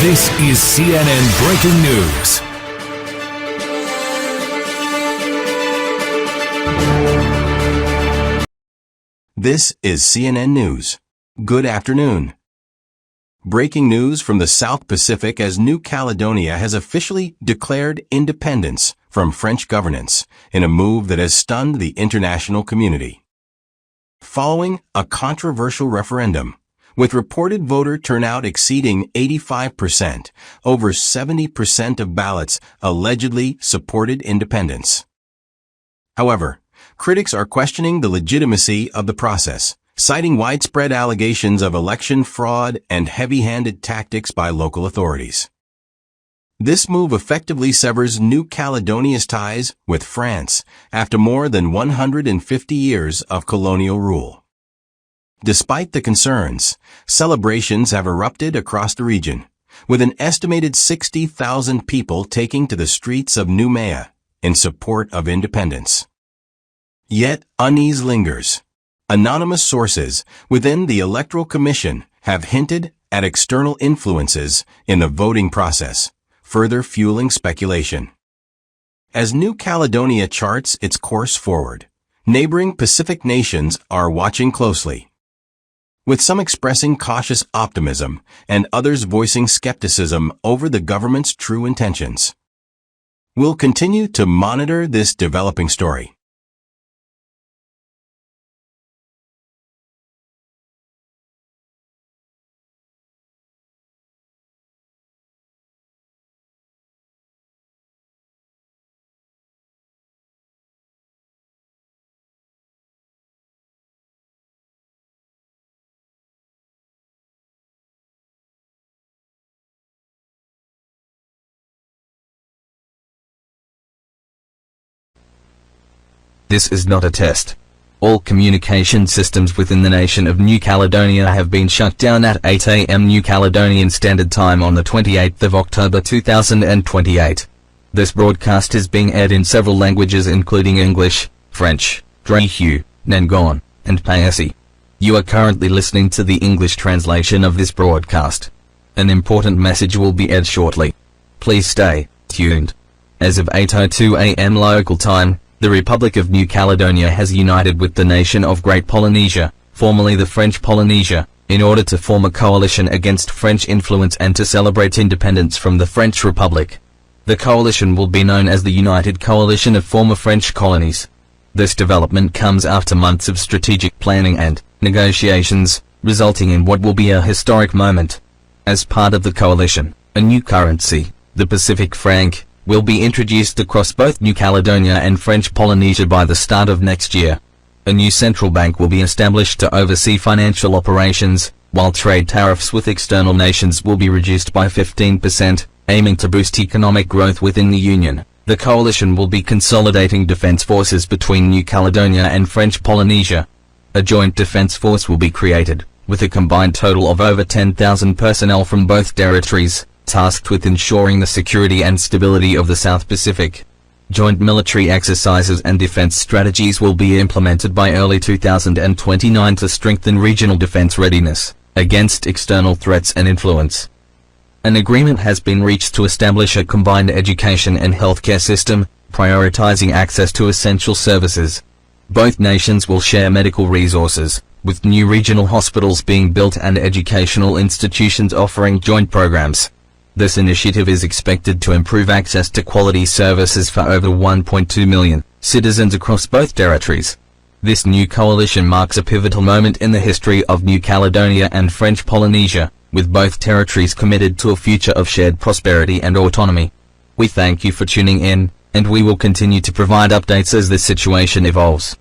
This is CNN Breaking News. This is CNN News. Good afternoon. Breaking news from the South Pacific as New Caledonia has officially declared independence from French governance in a move that has stunned the international community. Following a controversial referendum, with reported voter turnout exceeding 85%, over 70% of ballots allegedly supported independence. However, critics are questioning the legitimacy of the process, citing widespread allegations of election fraud and heavy-handed tactics by local authorities. This move effectively severs New Caledonia's ties with France after more than 150 years of colonial rule. Despite the concerns, celebrations have erupted across the region, with an estimated 60,000 people taking to the streets of Nouméa in support of independence. Yet unease lingers. Anonymous sources within the Electoral Commission have hinted at external influences in the voting process, further fueling speculation. As New Caledonia charts its course forward, neighboring Pacific nations are watching closely, with some expressing cautious optimism and others voicing skepticism over the government's true intentions. We'll continue to monitor this developing story. This is not a test. All communication systems within the nation of New Caledonia have been shut down at 8 a.m. New Caledonian Standard Time on the 28th of October 2028. This broadcast is being aired in several languages including English, French, Tehuelche, Nangon, and Payasi. You are currently listening to the English translation of this broadcast. An important message will be aired shortly. Please stay tuned. As of 8:02 a.m. local time, the Republic of New Caledonia has united with the nation of Great Polynesia, formerly the French Polynesia, in order to form a coalition against French influence and to celebrate independence from the French Republic. The coalition will be known as the United Coalition of Former French Colonies. This development comes after months of strategic planning and negotiations, resulting in what will be a historic moment. As part of the coalition, a new currency, the Pacific franc, will be introduced across both New Caledonia and French Polynesia by the start of next year. A new central bank will be established to oversee financial operations, while trade tariffs with external nations will be reduced by 15%, aiming to boost economic growth within the Union. The coalition will be consolidating defense forces between New Caledonia and French Polynesia. A joint defense force will be created, with a combined total of over 10,000 personnel from both territories, tasked with ensuring the security and stability of the South Pacific. Joint military exercises and defense strategies will be implemented by early 2029 to strengthen regional defense readiness against external threats and influence. An agreement has been reached to establish a combined education and healthcare system, prioritizing access to essential services. Both nations will share medical resources, with new regional hospitals being built and educational institutions offering joint programs. This initiative is expected to improve access to quality services for over 1.2 million citizens across both territories. This new coalition marks a pivotal moment in the history of New Caledonia and French Polynesia, with both territories committed to a future of shared prosperity and autonomy. We thank you for tuning in, and we will continue to provide updates as this situation evolves.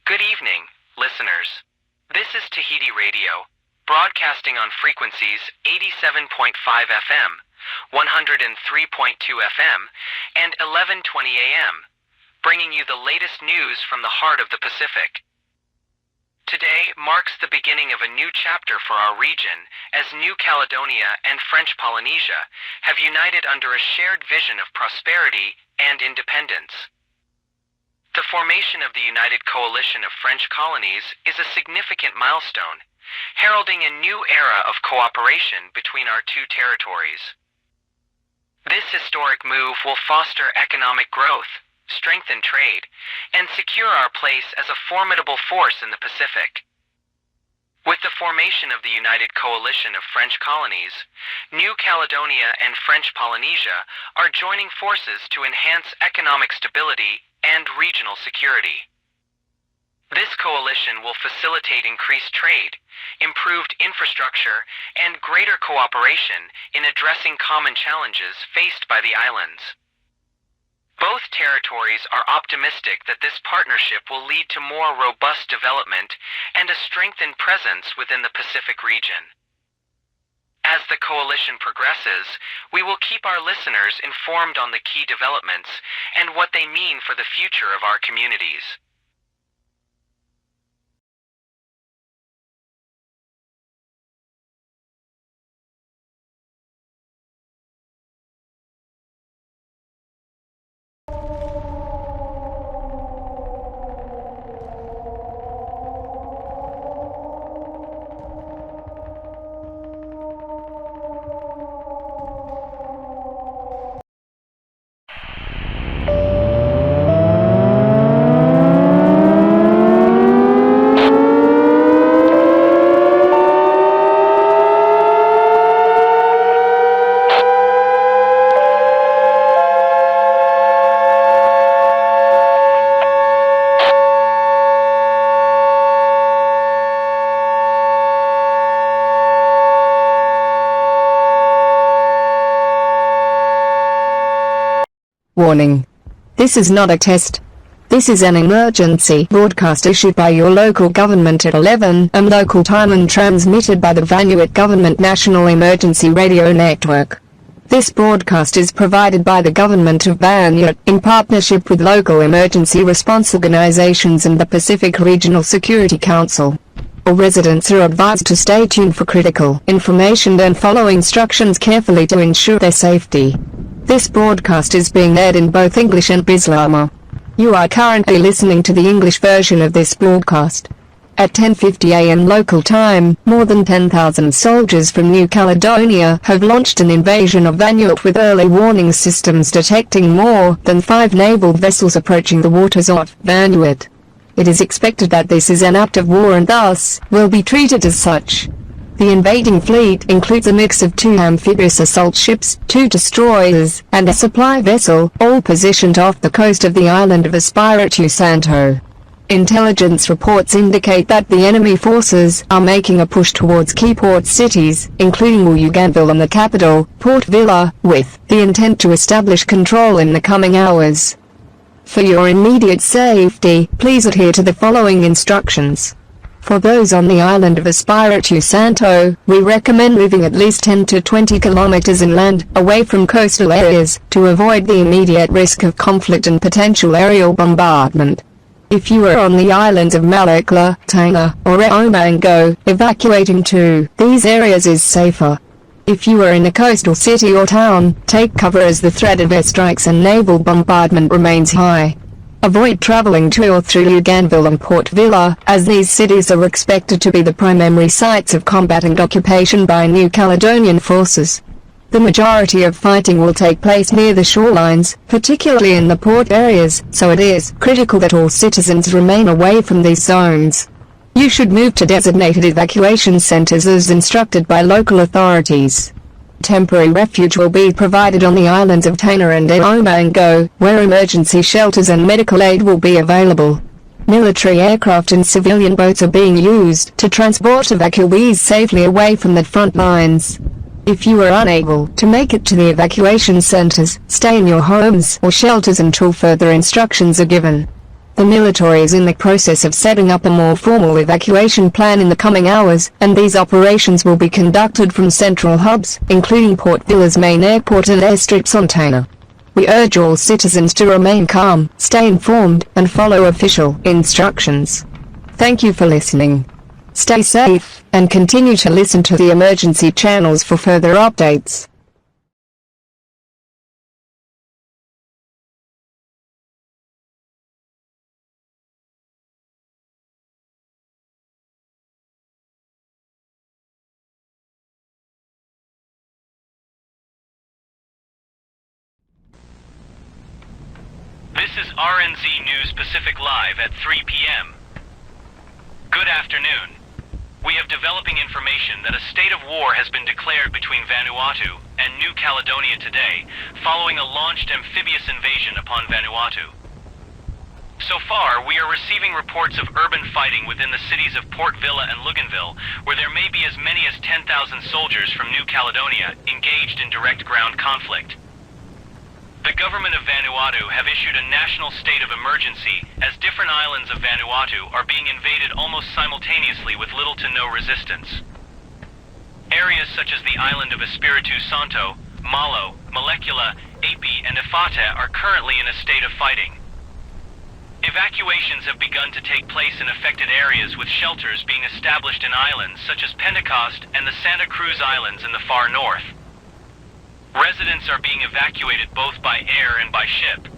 Good evening, listeners. This is Tahiti Radio, broadcasting on frequencies 87.5 FM, 103.2 FM, and 1120 AM, bringing you the latest news from the heart of the Pacific. Today marks the beginning of a new chapter for our region as New Caledonia and French Polynesia have united under a shared vision of prosperity and independence. The formation of the United Coalition of French Colonies is a significant milestone, heralding a new era of cooperation between our two territories. This historic move will foster economic growth, strengthen trade, and secure our place as a formidable force in the Pacific. With the formation of the United Coalition of French Colonies, New Caledonia and French Polynesia are joining forces to enhance economic stability and regional security. This coalition will facilitate increased trade, improved infrastructure, and greater cooperation in addressing common challenges faced by the islands. Both territories are optimistic that this partnership will lead to more robust development and a strengthened presence within the Pacific region. As the coalition progresses, we will keep our listeners informed on the key developments and what they mean for the future of our communities. Warning. This is not a test. This is an emergency broadcast issued by your local government at 11 am local time and transmitted by the Vanuatu Government National Emergency Radio Network. This broadcast is provided by the Government of Vanuatu in partnership with local emergency response organizations and the Pacific Regional Security Council. All residents are advised to stay tuned for critical information and follow instructions carefully to ensure their safety. This broadcast is being aired in both English and Bislama. You are currently listening to the English version of this broadcast. At 10:50 a.m. local time, more than 10,000 soldiers from New Caledonia have launched an invasion of Vanuatu with early warning systems detecting more than 5 naval vessels approaching the waters of Vanuatu. It is expected that this is an act of war and thus will be treated as such. The invading fleet includes a mix of 2 amphibious assault ships, 2 destroyers, and a supply vessel, all positioned off the coast of the island of Espiritu Santo. Intelligence reports indicate that the enemy forces are making a push towards key port cities, including Bougainville and the capital, Port Vila, with the intent to establish control in the coming hours. For your immediate safety, please adhere to the following instructions. For those on the island of Espiritu Santo, we recommend moving at least 10 to 20 kilometers inland, away from coastal areas, to avoid the immediate risk of conflict and potential aerial bombardment. If you are on the islands of Malakla, Tanga, or Omango, evacuating to these areas is safer. If you are in a coastal city or town, take cover as the threat of airstrikes and naval bombardment remains high. Avoid traveling to or through Bougainville and Port Vila, as these cities are expected to be the primary sites of combat and occupation by New Caledonian forces. The majority of fighting will take place near the shorelines, particularly in the port areas, so it is critical that all citizens remain away from these zones. You should move to designated evacuation centers as instructed by local authorities. Temporary refuge will be provided on the islands of Tana and Omango, where emergency shelters and medical aid will be available. Military aircraft and civilian boats are being used to transport evacuees safely away from the front lines. If you are unable to make it to the evacuation centers, stay in your homes or shelters until further instructions are given. The military is in the process of setting up a more formal evacuation plan in the coming hours, and these operations will be conducted from central hubs, including Port Vila's main airport and airstrips on Tana. We urge all citizens to remain calm, stay informed, and follow official instructions. Thank you for listening. Stay safe, and continue to listen to the emergency channels for further updates. This is RNZ News Pacific Live at 3 p.m. Good afternoon. We have developing information that a state of war has been declared between Vanuatu and New Caledonia today, following a launched amphibious invasion upon Vanuatu. So far, we are receiving reports of urban fighting within the cities of Port Vila and Luganville, where there may be as many as 10,000 soldiers from New Caledonia engaged in direct ground conflict. The government of Vanuatu have issued a national state of emergency as different islands of Vanuatu are being invaded almost simultaneously with little to no resistance. Areas such as the island of Espiritu Santo, Malo, Molecula, Api, and Ifate are currently in a state of fighting. Evacuations have begun to take place in affected areas, with shelters being established in islands such as Pentecost and the Santa Cruz Islands in the far north. Residents are being evacuated both by air and by ship.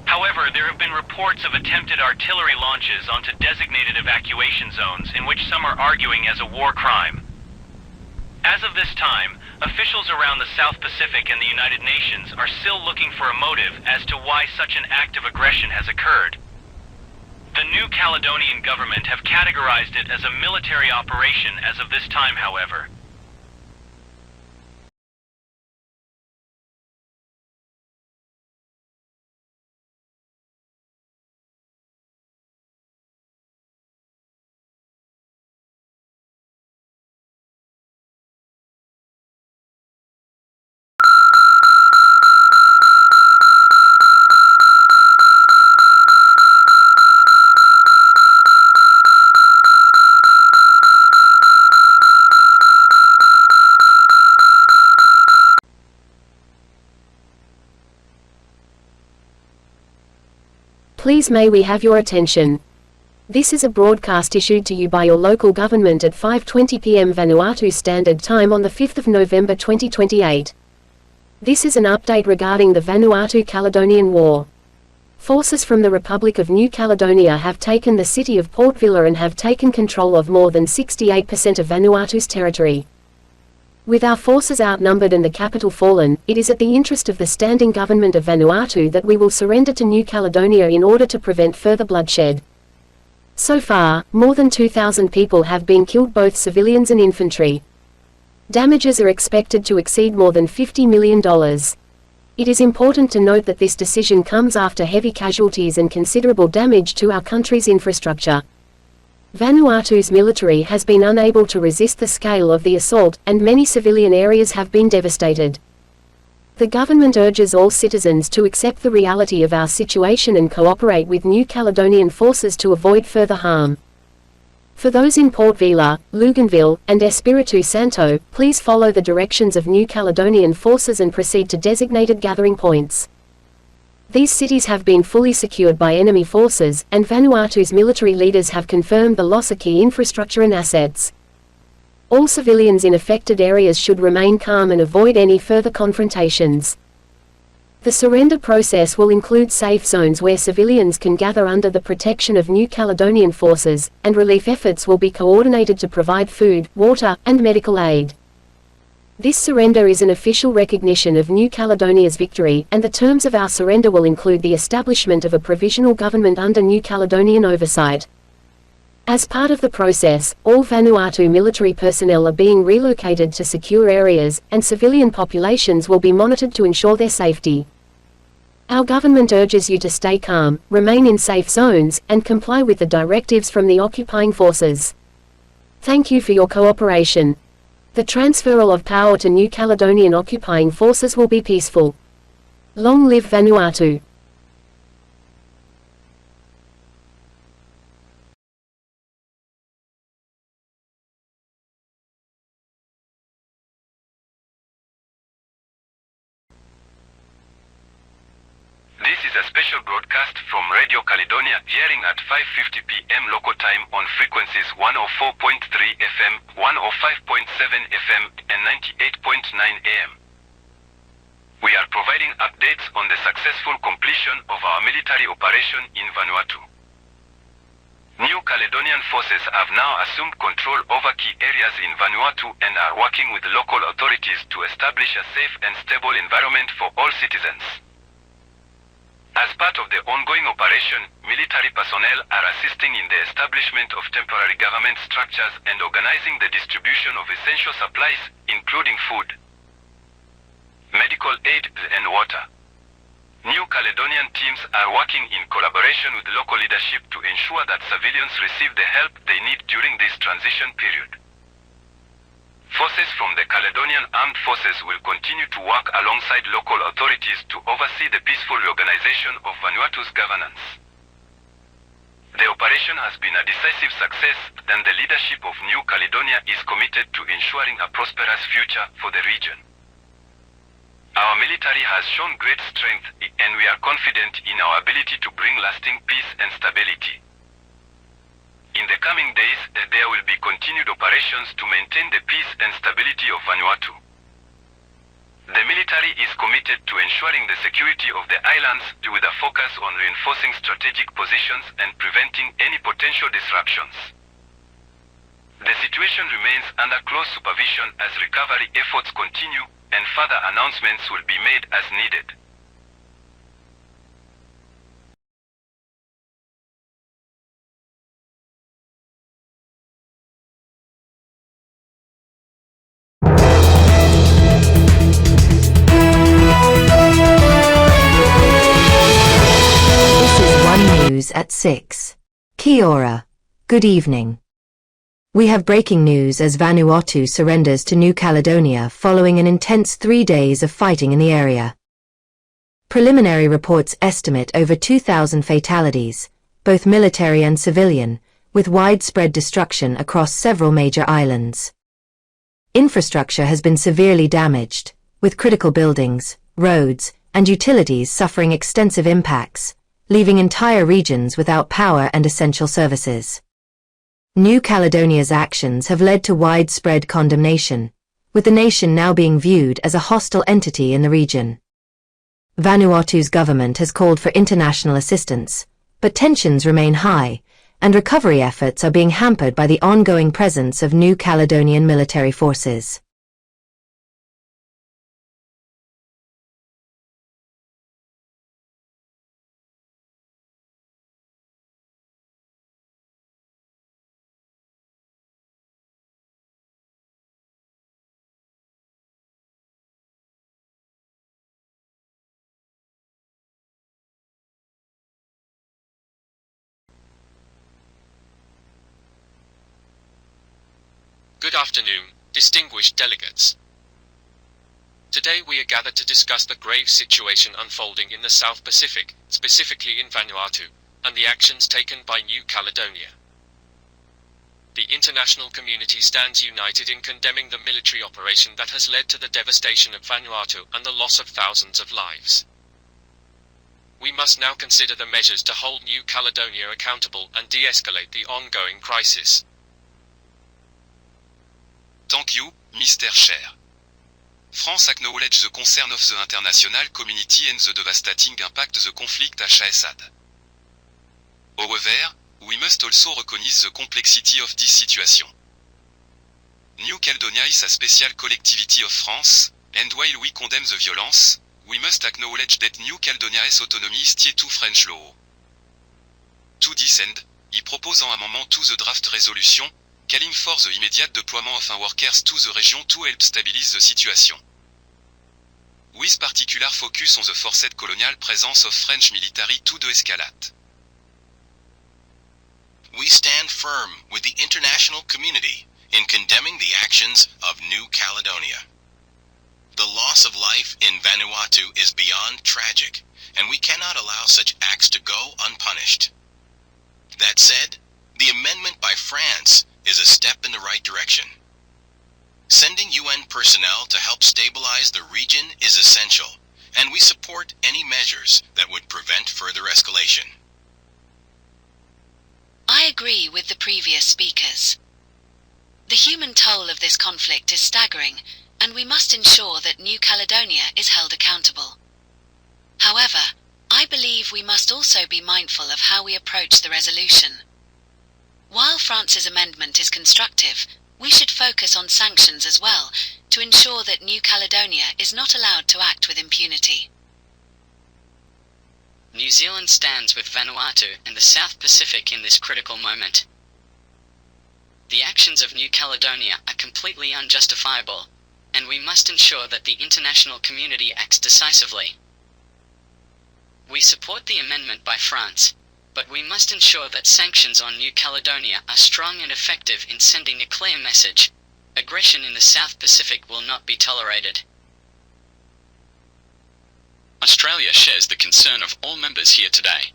However, there have been reports of attempted artillery launches onto designated evacuation zones, in which some are arguing as a war crime. As of this time, officials around the South Pacific and the United Nations are still looking for a motive as to why such an act of aggression has occurred. The New Caledonian government have categorized it as a military operation as of this time, however. Please may we have your attention. This is a broadcast issued to you by your local government at 5:20 p.m. Vanuatu Standard Time on the 5th of November 2028. This is an update regarding the Vanuatu-Caledonian War. Forces from the Republic of New Caledonia have taken the city of Port Vila and have taken control of more than 68% of Vanuatu's territory. With our forces outnumbered and the capital fallen, it is at the interest of the standing government of Vanuatu that we will surrender to New Caledonia in order to prevent further bloodshed. So far, more than 2,000 people have been killed, both civilians and infantry. Damages are expected to exceed more than $50 million. It is important to note that this decision comes after heavy casualties and considerable damage to our country's infrastructure. Vanuatu's military has been unable to resist the scale of the assault, and many civilian areas have been devastated. The government urges all citizens to accept the reality of our situation and cooperate with New Caledonian forces to avoid further harm. For those in Port Vila, Luganville, and Espiritu Santo, please follow the directions of New Caledonian forces and proceed to designated gathering points. These cities have been fully secured by enemy forces, and Vanuatu's military leaders have confirmed the loss of key infrastructure and assets. All civilians in affected areas should remain calm and avoid any further confrontations. The surrender process will include safe zones where civilians can gather under the protection of New Caledonian forces, and relief efforts will be coordinated to provide food, water, and medical aid. This surrender is an official recognition of New Caledonia's victory, and the terms of our surrender will include the establishment of a provisional government under New Caledonian oversight. As part of the process, all Vanuatu military personnel are being relocated to secure areas, and civilian populations will be monitored to ensure their safety. Our government urges you to stay calm, remain in safe zones, and comply with the directives from the occupying forces. Thank you for your cooperation. The transferal of power to New Caledonian occupying forces will be peaceful. Long live Vanuatu! This is a special broadcast from Radio Caledonia, airing at 5:50 p.m. local time on frequencies 104.3 FM, 105.7 FM, and 98.9 AM. We are providing updates on the successful completion of our military operation in Vanuatu. New Caledonian forces have now assumed control over key areas in Vanuatu and are working with local authorities to establish a safe and stable environment for all citizens. As part of the ongoing operation, military personnel are assisting in the establishment of temporary government structures and organizing the distribution of essential supplies, including food, medical aid, and water. New Caledonian teams are working in collaboration with local leadership to ensure that civilians receive the help they need during this transition period. Forces from the Caledonian Armed Forces will continue to work alongside local authorities to oversee the peaceful reorganization of Vanuatu's governance. The operation has been a decisive success, and the leadership of New Caledonia is committed to ensuring a prosperous future for the region. Our military has shown great strength, and we are confident in our ability to bring lasting peace and stability. In the coming days, there will be continued operations to maintain the peace and stability of Vanuatu. The military is committed to ensuring the security of the islands with a focus on reinforcing strategic positions and preventing any potential disruptions. The situation remains under close supervision as recovery efforts continue, and further announcements will be made as needed. This is One News at 6. Kia ora. Good evening. We have breaking news as Vanuatu surrenders to New Caledonia following an intense 3 days of fighting in the area. Preliminary reports estimate over 2,000 fatalities, both military and civilian, with widespread destruction across several major islands. Infrastructure has been severely damaged, with critical buildings, roads, and utilities suffering extensive impacts, leaving entire regions without power and essential services. New Caledonia's actions have led to widespread condemnation, with the nation now being viewed as a hostile entity in the region. Vanuatu's government has called for international assistance, but tensions remain high, and recovery efforts are being hampered by the ongoing presence of New Caledonian military forces. Good afternoon, distinguished delegates. Today we are gathered to discuss the grave situation unfolding in the South Pacific, specifically in Vanuatu, and the actions taken by New Caledonia. The international community stands united in condemning the military operation that has led to the devastation of Vanuatu and the loss of thousands of lives. We must now consider the measures to hold New Caledonia accountable and de-escalate the ongoing crisis. Thank you, Mr. Chair. France acknowledge the concern of the international community and the devastating impact the conflict has had. However, we must also recognize the complexity of this situation. New Caledonia is a special collectivity of France, and while we condemn the violence, we must acknowledge that New Caledonia's autonomy is tied to French law. To this end, I propose an amendment to the draft resolution, calling for the immediate deployment of workers to the region to help stabilize the situation. With particular focus on the forced colonial presence of French military to de-escalate. We stand firm with the international community in condemning the actions of New Caledonia. The loss of life in Vanuatu is beyond tragic, and we cannot allow such acts to go unpunished. That said, the amendment by France is a step in the right direction. Sending UN personnel to help stabilize the region is essential, and we support any measures that would prevent further escalation. I agree with the previous speakers. The human toll of this conflict is staggering, and we must ensure that New Caledonia is held accountable. However, I believe we must also be mindful of how we approach the resolution. While France's amendment is constructive, we should focus on sanctions as well, to ensure that New Caledonia is not allowed to act with impunity. New Zealand stands with Vanuatu and the South Pacific in this critical moment. The actions of New Caledonia are completely unjustifiable, and we must ensure that the international community acts decisively. We support the amendment by France, but we must ensure that sanctions on New Caledonia are strong and effective in sending a clear message. Aggression in the South Pacific will not be tolerated. Australia shares the concern of all members here today.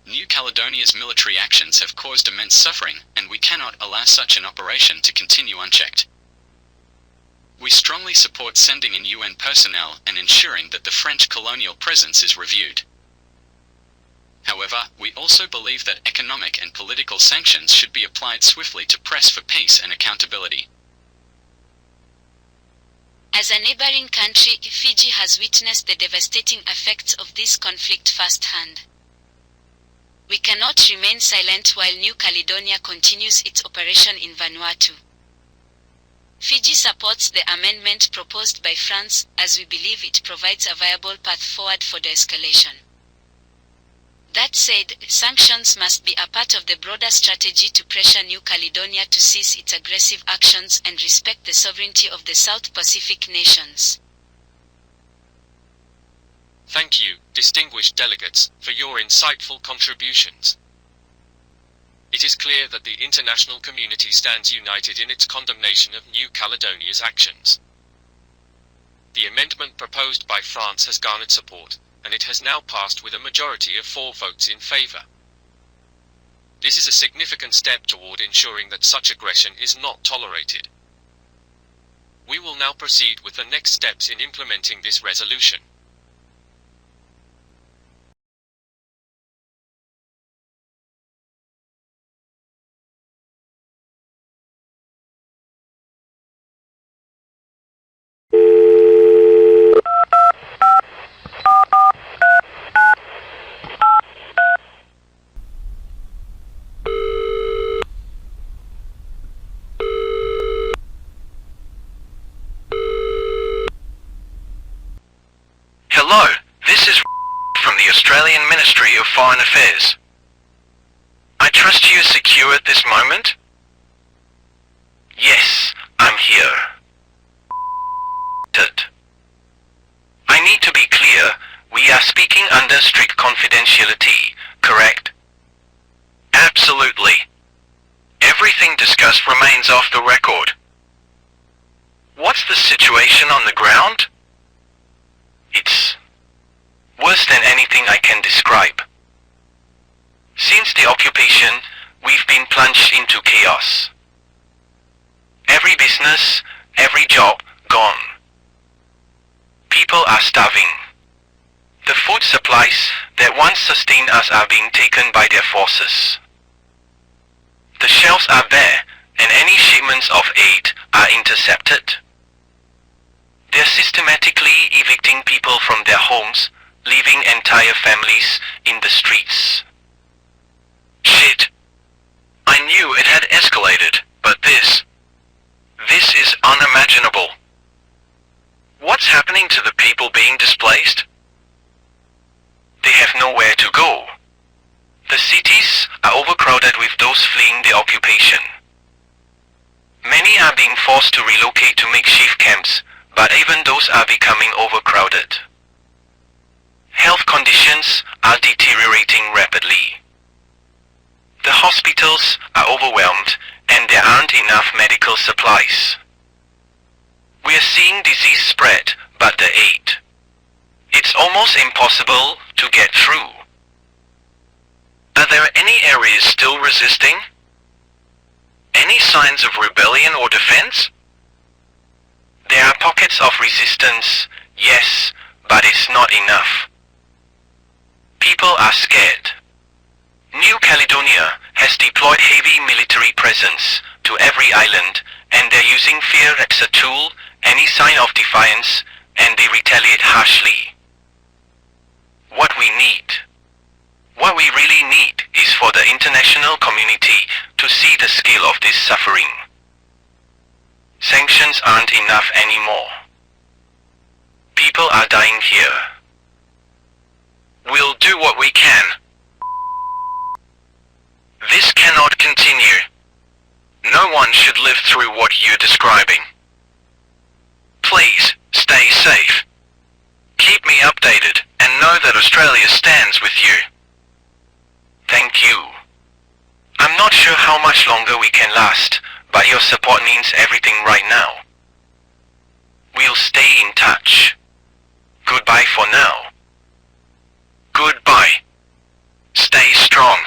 New Caledonia's military actions have caused immense suffering, and we cannot allow such an operation to continue unchecked. We strongly support sending in UN personnel and ensuring that the French colonial presence is reviewed. However, we also believe that economic and political sanctions should be applied swiftly to press for peace and accountability. As a neighboring country, Fiji has witnessed the devastating effects of this conflict firsthand. We cannot remain silent while New Caledonia continues its operation in Vanuatu. Fiji supports the amendment proposed by France, as we believe it provides a viable path forward for de-escalation. That said, sanctions must be a part of the broader strategy to pressure New Caledonia to cease its aggressive actions and respect the sovereignty of the South Pacific nations. Thank you, distinguished delegates, for your insightful contributions. It is clear that the international community stands united in its condemnation of New Caledonia's actions. The amendment proposed by France has garnered support, and it has now passed with a majority of 4 votes in favour. This is a significant step toward ensuring that such aggression is not tolerated. We will now proceed with the next steps in implementing this resolution. Hello, this is from the Australian Ministry of Foreign Affairs. I trust you are secure at this moment? Yes, I'm here. I need to be clear, we are speaking under strict confidentiality, correct? Absolutely. Everything discussed remains off the record. What's the situation on the ground? It's worse than anything I can describe. Since the occupation, we've been plunged into chaos. Every business, every job, gone. People are starving. The food supplies that once sustained us are being taken by their forces. The shelves are bare, and any shipments of aid are intercepted. They're systematically evicting people from their homes, leaving entire families in the streets. Shit. I knew it had escalated, but this is unimaginable. What's happening to the people being displaced? They have nowhere to go. The cities are overcrowded with those fleeing the occupation. Many are being forced to relocate to makeshift camps, but even those are becoming overcrowded. Health conditions are deteriorating rapidly. The hospitals are overwhelmed and there aren't enough medical supplies. We are seeing disease spread, but the aid, it's almost impossible to get through. Are there any areas still resisting? Any signs of rebellion or defense? There are pockets of resistance, yes, but it's not enough. People are scared. New Caledonia has deployed heavy military presence to every island, and they're using fear as a tool, any sign of defiance, and they retaliate harshly. What we really need is for the international community to see the scale of this suffering. Sanctions aren't enough anymore. People are dying here. We'll do what we can. This cannot continue. No one should live through what you're describing. Please, stay safe. Keep me updated and know that Australia stands with you. Thank you. I'm not sure how much longer we can last, but your support means everything right now. We'll stay in touch. Goodbye for now. Goodbye. Stay strong.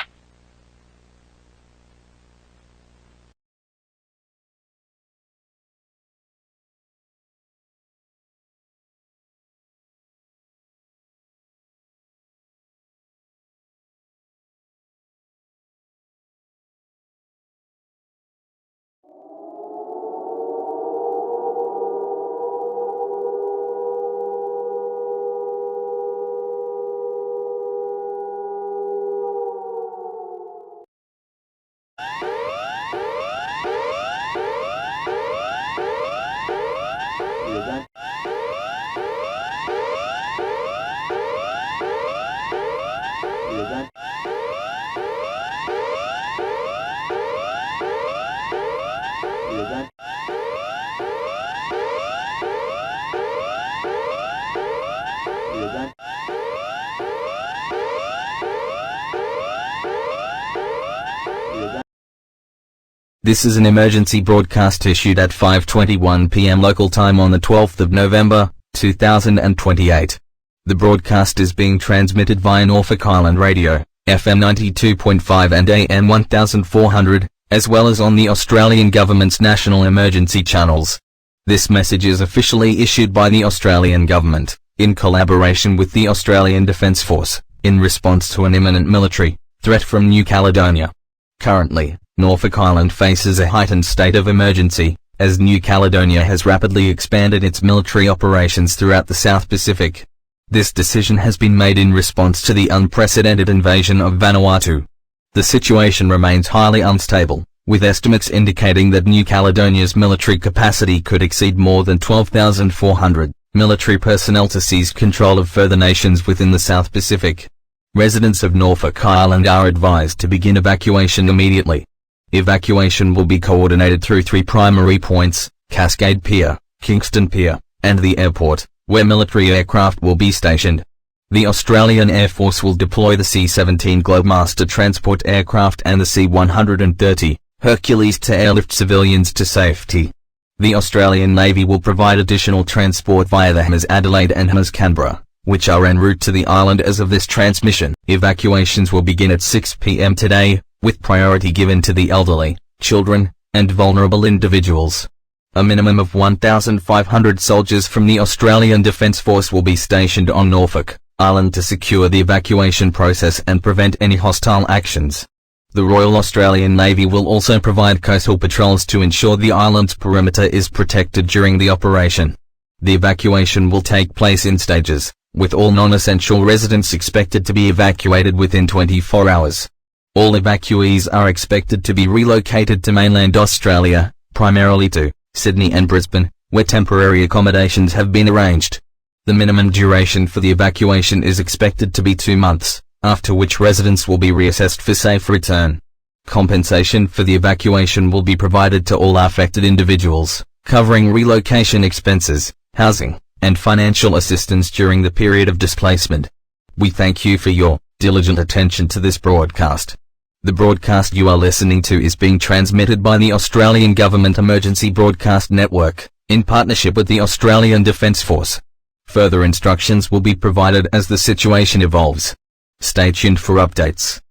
This is an emergency broadcast issued at 5:21 p.m. local time on the 12th of November, 2028. The broadcast is being transmitted via Norfolk Island Radio, FM 92.5 and AM 1400, as well as on the Australian Government's national emergency channels. This message is officially issued by the Australian Government, in collaboration with the Australian Defence Force, in response to an imminent military threat from New Caledonia. Currently, Norfolk Island faces a heightened state of emergency, as New Caledonia has rapidly expanded its military operations throughout the South Pacific. This decision has been made in response to the unprecedented invasion of Vanuatu. The situation remains highly unstable, with estimates indicating that New Caledonia's military capacity could exceed more than 12,400 military personnel to seize control of further nations within the South Pacific. Residents of Norfolk Island are advised to begin evacuation immediately. Evacuation will be coordinated through 3 primary points: Cascade Pier, Kingston Pier, and the airport, where military aircraft will be stationed. The Australian Air Force will deploy the C-17 Globemaster transport aircraft and the C-130 Hercules to airlift civilians to safety. The Australian Navy will provide additional transport via the HMAS Adelaide and HMAS Canberra, which are en route to the island as of this transmission. Evacuations will begin at 6 p.m. today, with priority given to the elderly, children, and vulnerable individuals. A minimum of 1,500 soldiers from the Australian Defence Force will be stationed on Norfolk Island to secure the evacuation process and prevent any hostile actions. The Royal Australian Navy will also provide coastal patrols to ensure the island's perimeter is protected during the operation. The evacuation will take place in stages, with all non-essential residents expected to be evacuated within 24 hours. All evacuees are expected to be relocated to mainland Australia, primarily to Sydney and Brisbane, where temporary accommodations have been arranged. The minimum duration for the evacuation is expected to be 2 months, after which residents will be reassessed for safe return. Compensation for the evacuation will be provided to all affected individuals, covering relocation expenses, housing, and financial assistance during the period of displacement. We thank you for your diligent attention to this broadcast. The broadcast you are listening to is being transmitted by the Australian Government Emergency Broadcast Network, in partnership with the Australian Defence Force. Further instructions will be provided as the situation evolves. Stay tuned for updates.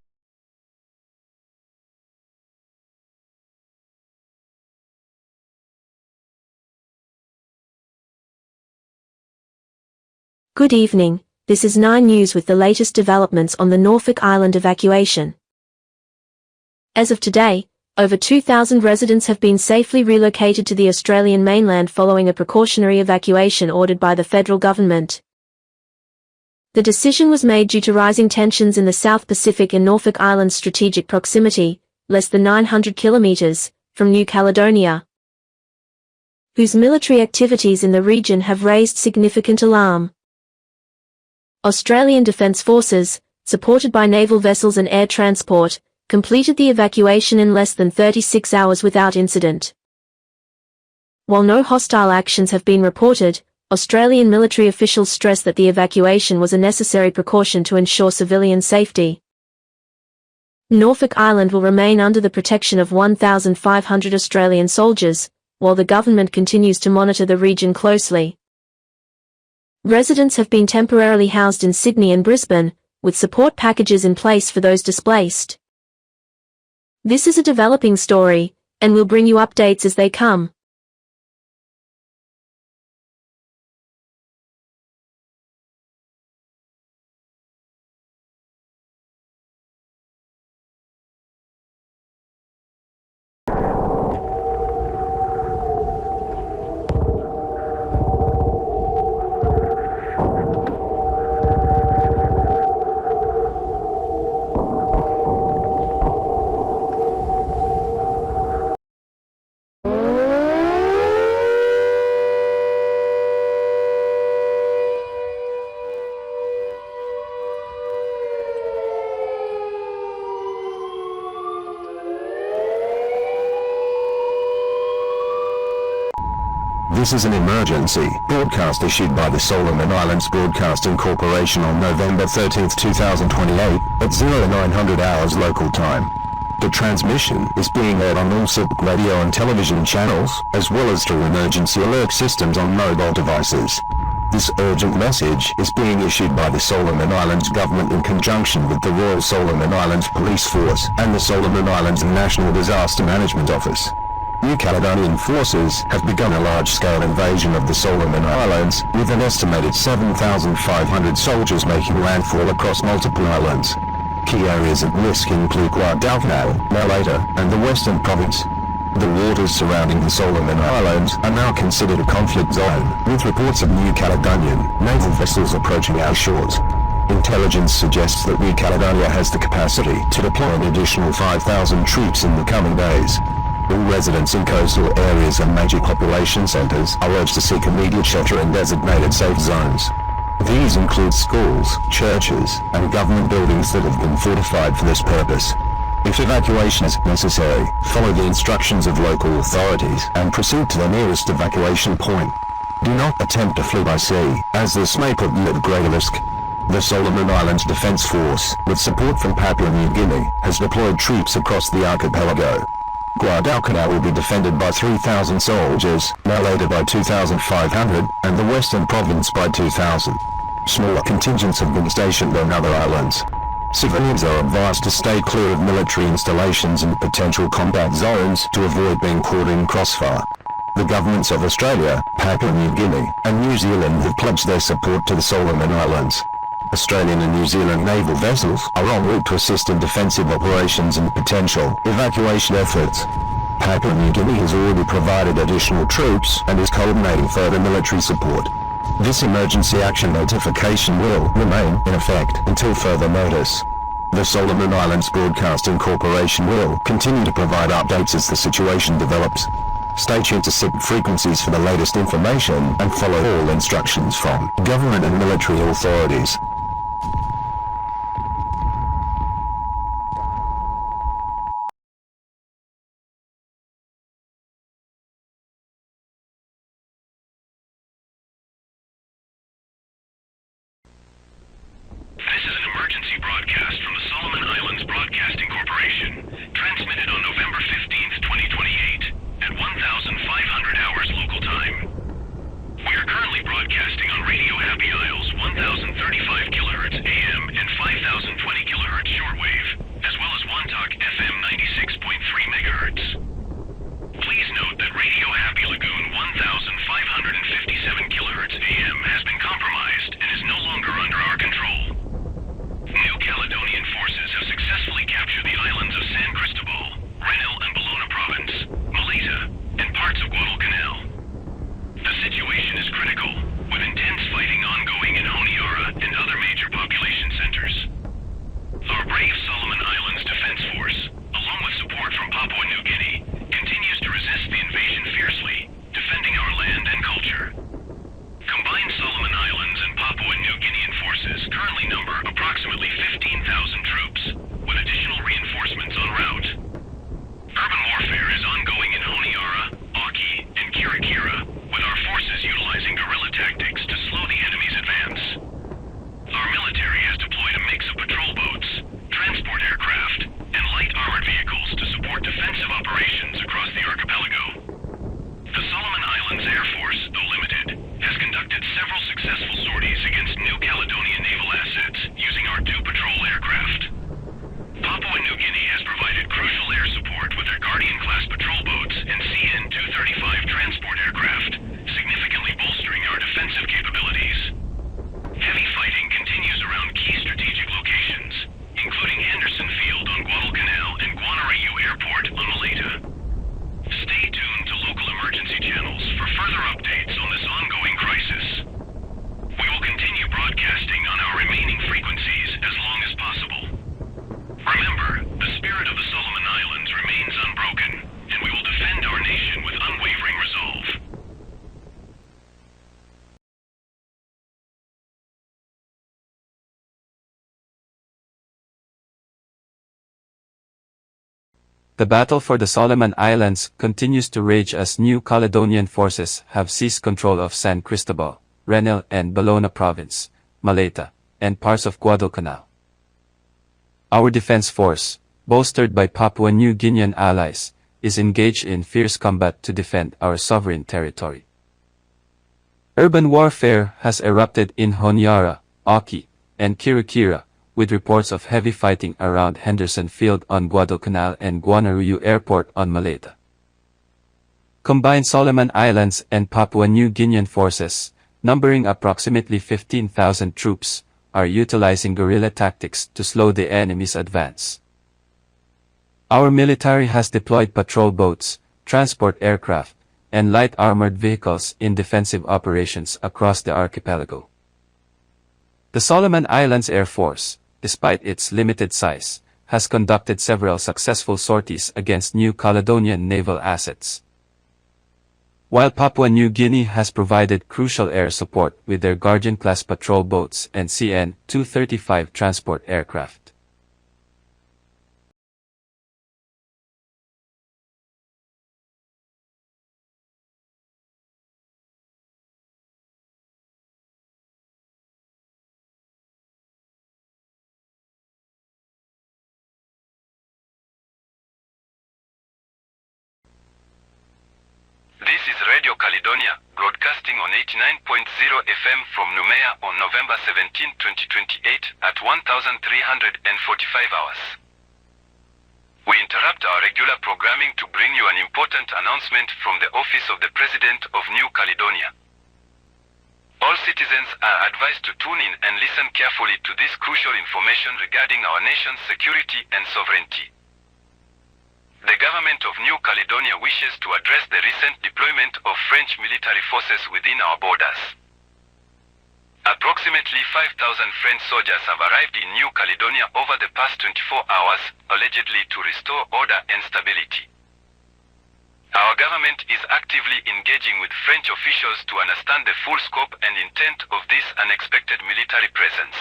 Good evening, this is 9 News with the latest developments on the Norfolk Island evacuation. As of today, over 2,000 residents have been safely relocated to the Australian mainland following a precautionary evacuation ordered by the federal government. The decision was made due to rising tensions in the South Pacific and Norfolk Island's strategic proximity, less than 900 kilometers, from New Caledonia, whose military activities in the region have raised significant alarm. Australian Defence Forces, supported by naval vessels and air transport, completed the evacuation in less than 36 hours without incident. While no hostile actions have been reported, Australian military officials stress that the evacuation was a necessary precaution to ensure civilian safety. Norfolk Island will remain under the protection of 1,500 Australian soldiers, while the government continues to monitor the region closely. Residents have been temporarily housed in Sydney and Brisbane, with support packages in place for those displaced. This is a developing story, and we'll bring you updates as they come. This is an emergency broadcast issued by the Solomon Islands Broadcasting Corporation on November 13, 2028, at 0900 hours local time. The transmission is being aired on all SIP radio and television channels, as well as through emergency alert systems on mobile devices. This urgent message is being issued by the Solomon Islands government in conjunction with the Royal Solomon Islands Police Force and the Solomon Islands National Disaster Management Office. New Caledonian forces have begun a large-scale invasion of the Solomon Islands, with an estimated 7,500 soldiers making landfall across multiple islands. Key areas at risk include Guadalcanal, Malaita, and the Western Province. The waters surrounding the Solomon Islands are now considered a conflict zone, with reports of New Caledonian naval vessels approaching our shores. Intelligence suggests that New Caledonia has the capacity to deploy an additional 5,000 troops in the coming days. All residents in coastal areas and major population centers are urged to seek immediate shelter in designated safe zones. These include schools, churches, and government buildings that have been fortified for this purpose. If evacuation is necessary, follow the instructions of local authorities and proceed to the nearest evacuation point. Do not attempt to flee by sea, as this may put you at greater risk. The Solomon Islands Defence Force, with support from Papua New Guinea, has deployed troops across the archipelago. Guadalcanal will be defended by 3,000 soldiers, Malaita by 2,500, and the Western Province by 2,000. Smaller contingents have been stationed on other islands. Civilians are advised to stay clear of military installations and potential combat zones to avoid being caught in crossfire. The governments of Australia, Papua New Guinea, and New Zealand have pledged their support to the Solomon Islands. Australian and New Zealand naval vessels are en route to assist in defensive operations and potential evacuation efforts. Papua New Guinea has already provided additional troops and is coordinating further military support. This emergency action notification will remain in effect until further notice. The Solomon Islands Broadcasting Corporation will continue to provide updates as the situation develops. Stay tuned to SIP frequencies for the latest information and follow all instructions from government and military authorities. This is an emergency broadcast from the Solomon Islands Broadcasting Corporation, transmitted on November 15th, 2028, at 1,500 hours local time. We are currently broadcasting on Radio Happy Isles 1,035 The battle for the Solomon Islands continues to rage as New Caledonian forces have seized control of San Cristobal, Renil and Bellona Province, Maleta, and parts of Guadalcanal. Our defense force, bolstered by Papua New Guinean allies, is engaged in fierce combat to defend our sovereign territory. Urban warfare has erupted in Honiara, Oki, and Kirikira, with reports of heavy fighting around Henderson Field on Guadalcanal and Guanaruyu Airport on Maleta. Combined Solomon Islands and Papua New Guinean forces, numbering approximately 15,000 troops, are utilizing guerrilla tactics to slow the enemy's advance. Our military has deployed patrol boats, transport aircraft, and light armored vehicles in defensive operations across the archipelago. The Solomon Islands Air Force, despite its limited size, has conducted several successful sorties against New Caledonian naval assets. While Papua New Guinea has provided crucial air support with their Guardian-class patrol boats and CN-235 transport aircraft. This is Radio Caledonia, broadcasting on 89.0 FM from Noumea on November 17, 2028 at 1345 hours. We interrupt our regular programming to bring you an important announcement from the Office of the President of New Caledonia. All citizens are advised to tune in and listen carefully to this crucial information regarding our nation's security and sovereignty. The government of New Caledonia wishes to address the recent deployment of French military forces within our borders. Approximately 5,000 French soldiers have arrived in New Caledonia over the past 24 hours, allegedly to restore order and stability. Our government is actively engaging with French officials to understand the full scope and intent of this unexpected military presence.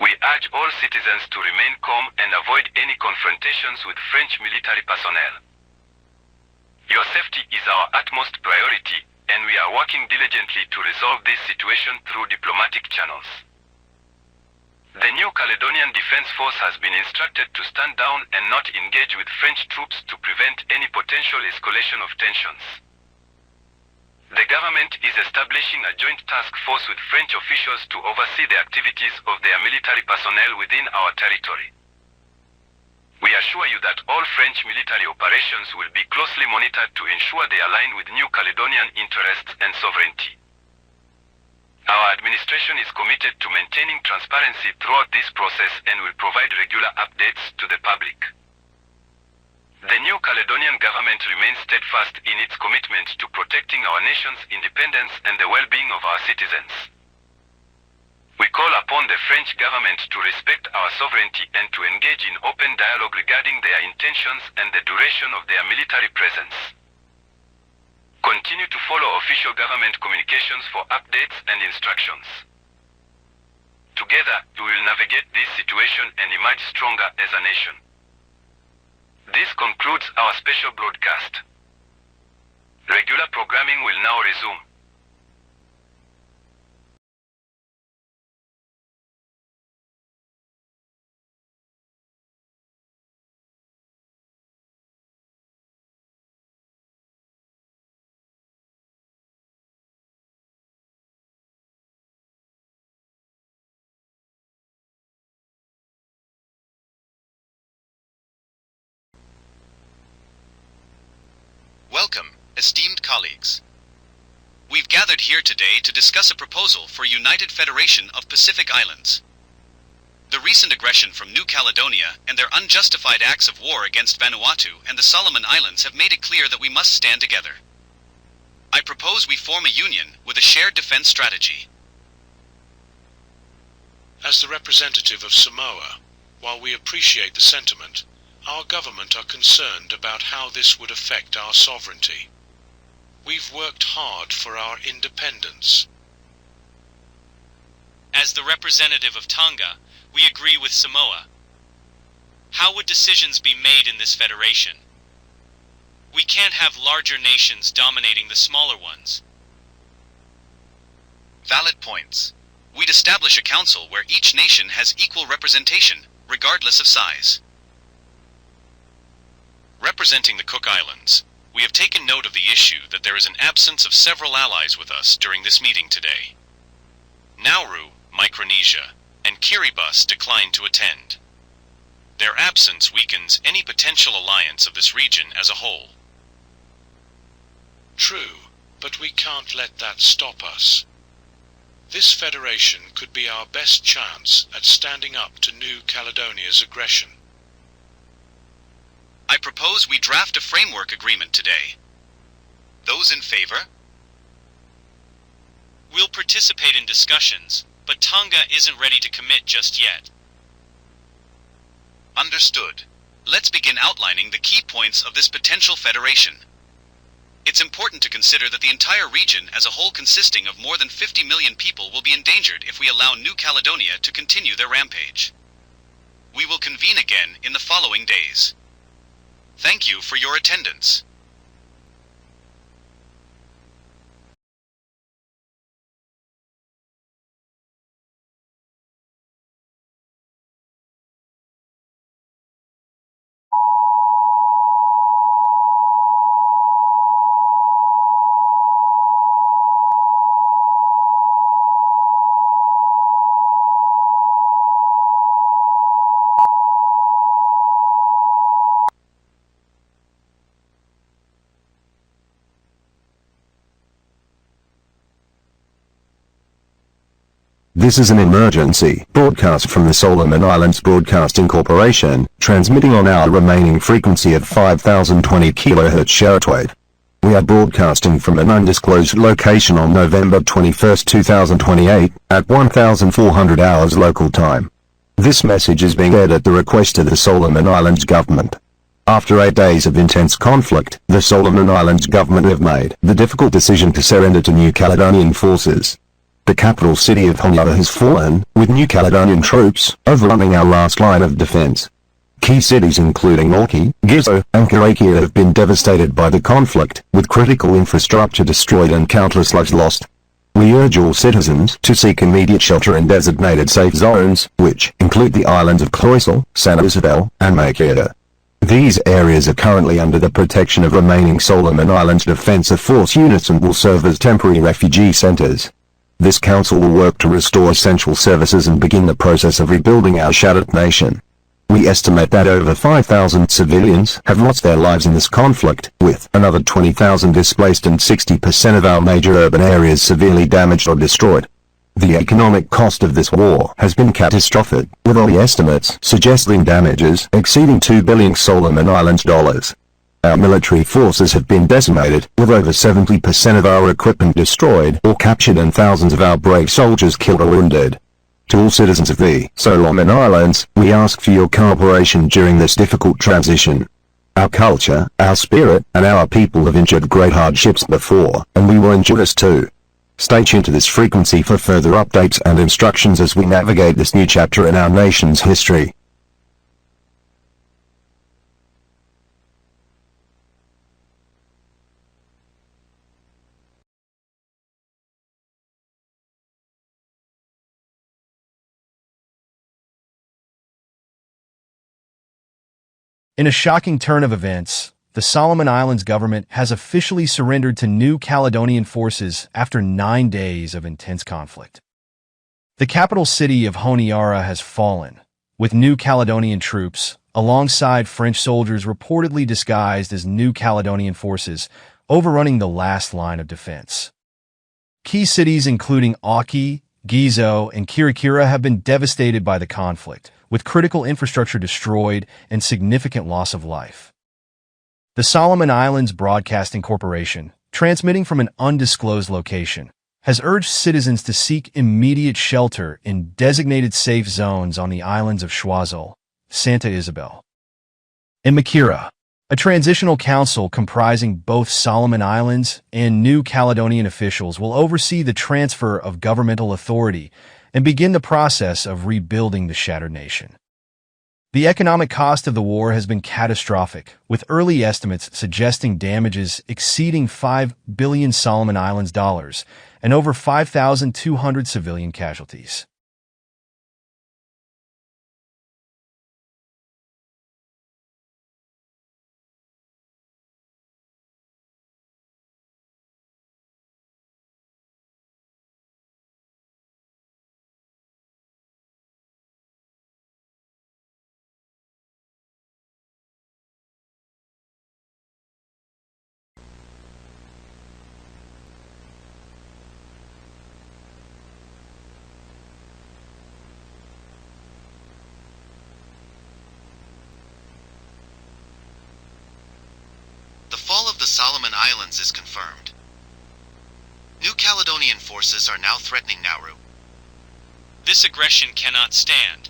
We urge all citizens to remain calm and avoid any confrontations with French military personnel. Your safety is our utmost priority, and we are working diligently to resolve this situation through diplomatic channels. The New Caledonian Defense Force has been instructed to stand down and not engage with French troops to prevent any potential escalation of tensions. The government is establishing a joint task force with French officials to oversee the activities of their military personnel within our territory. We assure you that all French military operations will be closely monitored to ensure they align with New Caledonian interests and sovereignty. Our administration is committed to maintaining transparency throughout this process and will provide regular updates to the public. The New Caledonian government remains steadfast in its commitment to protecting our nation's independence and the well-being of our citizens. We call upon the French government to respect our sovereignty and to engage in open dialogue regarding their intentions and the duration of their military presence. Continue to follow official government communications for updates and instructions. Together, we will navigate this situation and emerge stronger as a nation. This concludes our special broadcast. Regular programming will now resume. Welcome, esteemed colleagues. We've gathered here today to discuss a proposal for a united federation of Pacific Islands. The recent aggression from New Caledonia and their unjustified acts of war against Vanuatu and the Solomon Islands have made it clear that we must stand together. I propose we form a union with a shared defense strategy. As the representative of Samoa, while we appreciate the sentiment, our government are concerned about how this would affect our sovereignty. We've worked hard for our independence. As the representative of Tonga, we agree with Samoa. How would decisions be made in this federation? We can't have larger nations dominating the smaller ones. Valid points. We'd establish a council where each nation has equal representation, regardless of size. Representing the Cook Islands, we have taken note of the issue that there is an absence of several allies with us during this meeting today. Nauru, Micronesia, and Kiribati declined to attend. Their absence weakens any potential alliance of this region as a whole. True, but we can't let that stop us. This federation could be our best chance at standing up to New Caledonia's aggression. I propose we draft a framework agreement today. Those in favor? We'll participate in discussions, but Tonga isn't ready to commit just yet. Understood. Let's begin outlining the key points of this potential federation. It's important to consider that the entire region as a whole consisting of more than 50 million people will be endangered if we allow New Caledonia to continue their rampage. We will convene again in the following days. Thank you for your attendance. This is an emergency broadcast from the Solomon Islands Broadcasting Corporation, transmitting on our remaining frequency at 5020 kHz shortwave. We are broadcasting from an undisclosed location on November 21, 2028, at 1400 hours local time. This message is being aired at the request of the Solomon Islands government. After 8 days of intense conflict, the Solomon Islands government have made the difficult decision to surrender to New Caledonian forces. The capital city of Honiara has fallen, with New Caledonian troops overrunning our last line of defense. Key cities including Orkney, Gizo, and Karakia have been devastated by the conflict, with critical infrastructure destroyed and countless lives lost. We urge all citizens to seek immediate shelter in designated safe zones, which include the islands of Cloisel, Santa Isabel, and Makeida. These areas are currently under the protection of remaining Solomon Islands Defensive Force units and will serve as temporary refugee centers. This council will work to restore essential services and begin the process of rebuilding our shattered nation. We estimate that over 5,000 civilians have lost their lives in this conflict, with another 20,000 displaced and 60% of our major urban areas severely damaged or destroyed. The economic cost of this war has been catastrophic, with all the estimates suggesting damages exceeding 2 billion Solomon Islands dollars. Our military forces have been decimated, with over 70% of our equipment destroyed or captured and thousands of our brave soldiers killed or wounded. To all citizens of the Solomon Islands, we ask for your cooperation during this difficult transition. Our culture, our spirit, and our people have endured great hardships before, and we will endure this too. Stay tuned to this frequency for further updates and instructions as we navigate this new chapter in our nation's history. In a shocking turn of events, the Solomon Islands government has officially surrendered to New Caledonian forces after 9 days of intense conflict. The capital city of Honiara has fallen, with New Caledonian troops, alongside French soldiers reportedly disguised as New Caledonian forces, overrunning the last line of defense. Key cities including Auki, Gizo, and Kirikira have been devastated by the conflict, with critical infrastructure destroyed and significant loss of life. The Solomon Islands Broadcasting Corporation, transmitting from an undisclosed location, has urged citizens to seek immediate shelter in designated safe zones on the islands of Choiseul, Santa Isabel, and Makira. A transitional council comprising both Solomon Islands and New Caledonian officials will oversee the transfer of governmental authority and begin the process of rebuilding the shattered nation. The economic cost of the war has been catastrophic, with early estimates suggesting damages exceeding $5 billion Solomon Islands dollars and over 5,200 civilian casualties. The fall of the Solomon Islands is confirmed. New Caledonian forces are now threatening Nauru. This aggression cannot stand.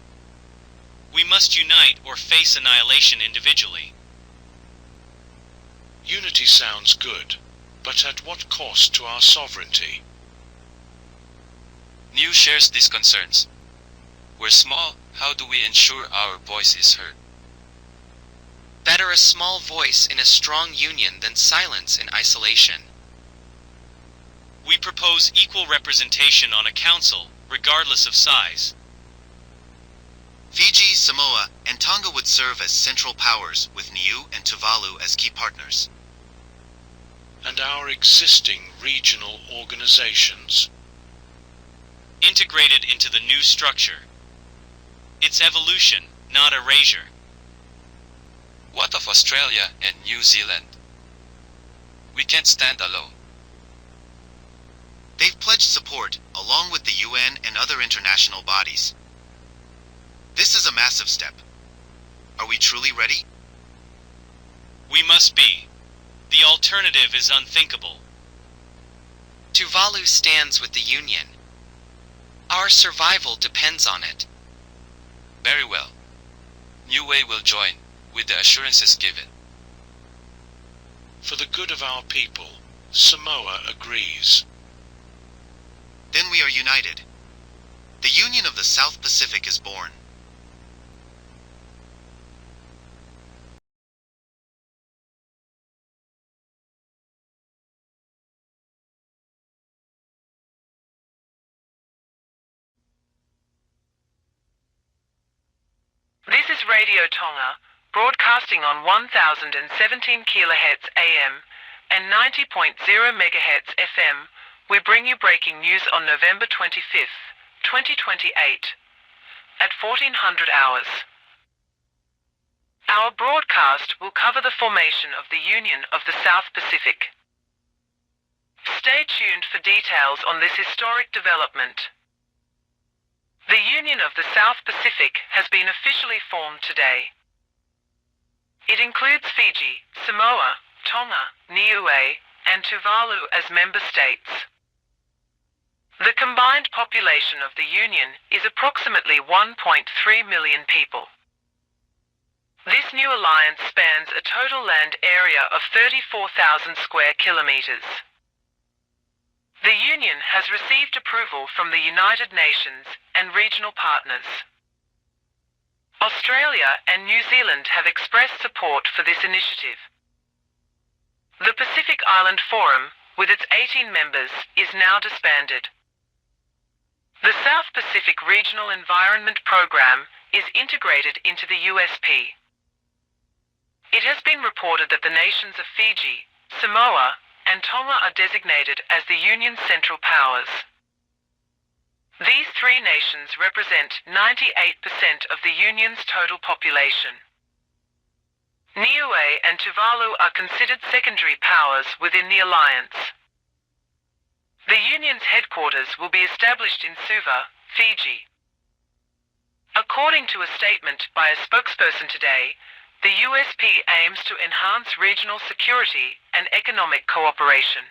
We must unite or face annihilation individually. Unity sounds good, but at what cost to our sovereignty? New shares these concerns. We're small, how do we ensure our voice is heard? Better a small voice in a strong union than silence in isolation. We propose equal representation on a council, regardless of size. Fiji, Samoa, and Tonga would serve as central powers, with Niue and Tuvalu as key partners. And our existing regional organizations? Integrated into the new structure. It's evolution, not erasure. What of Australia and New Zealand? We can't stand alone. They've pledged support, along with the UN and other international bodies. This is a massive step. Are we truly ready? We must be. The alternative is unthinkable. Tuvalu stands with the Union. Our survival depends on it. Very well. Niue will join, with the assurances given. For the good of our people, Samoa agrees. Then we are united. The Union of the South Pacific is born. This is Radio Tonga, broadcasting on 1017 kHz AM and 90.0 MHz FM. We bring you breaking news on November 25th, 2028, at 1400 hours. Our broadcast will cover the formation of the Union of the South Pacific. Stay tuned for details on this historic development. The Union of the South Pacific has been officially formed today. It includes Fiji, Samoa, Tonga, Niue, and Tuvalu as member states. The combined population of the Union is approximately 1.3 million people. This new alliance spans a total land area of 34,000 square kilometers. The Union has received approval from the United Nations and regional partners. Australia and New Zealand have expressed support for this initiative. The Pacific Island Forum, with its 18 members, is now disbanded. The South Pacific Regional Environment Program is integrated into the USP. It has been reported that the nations of Fiji, Samoa, and Tonga are designated as the Union's central powers. These three nations represent 98% of the Union's total population. Niue and Tuvalu are considered secondary powers within the alliance. The Union's headquarters will be established in Suva, Fiji. According to a statement by a spokesperson today, the USP aims to enhance regional security and economic cooperation.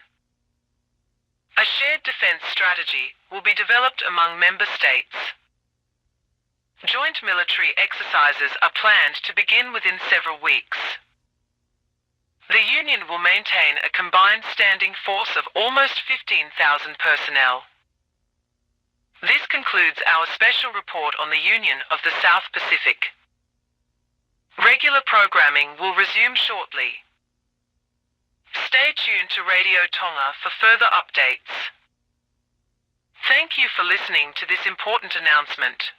A shared defense strategy will be developed among member states. Joint military exercises are planned to begin within several weeks. The Union will maintain a combined standing force of almost 15,000 personnel. This concludes our special report on the Union of the South Pacific. Regular programming will resume shortly. Stay tuned to Radio Tonga for further updates. Thank you for listening to this important announcement.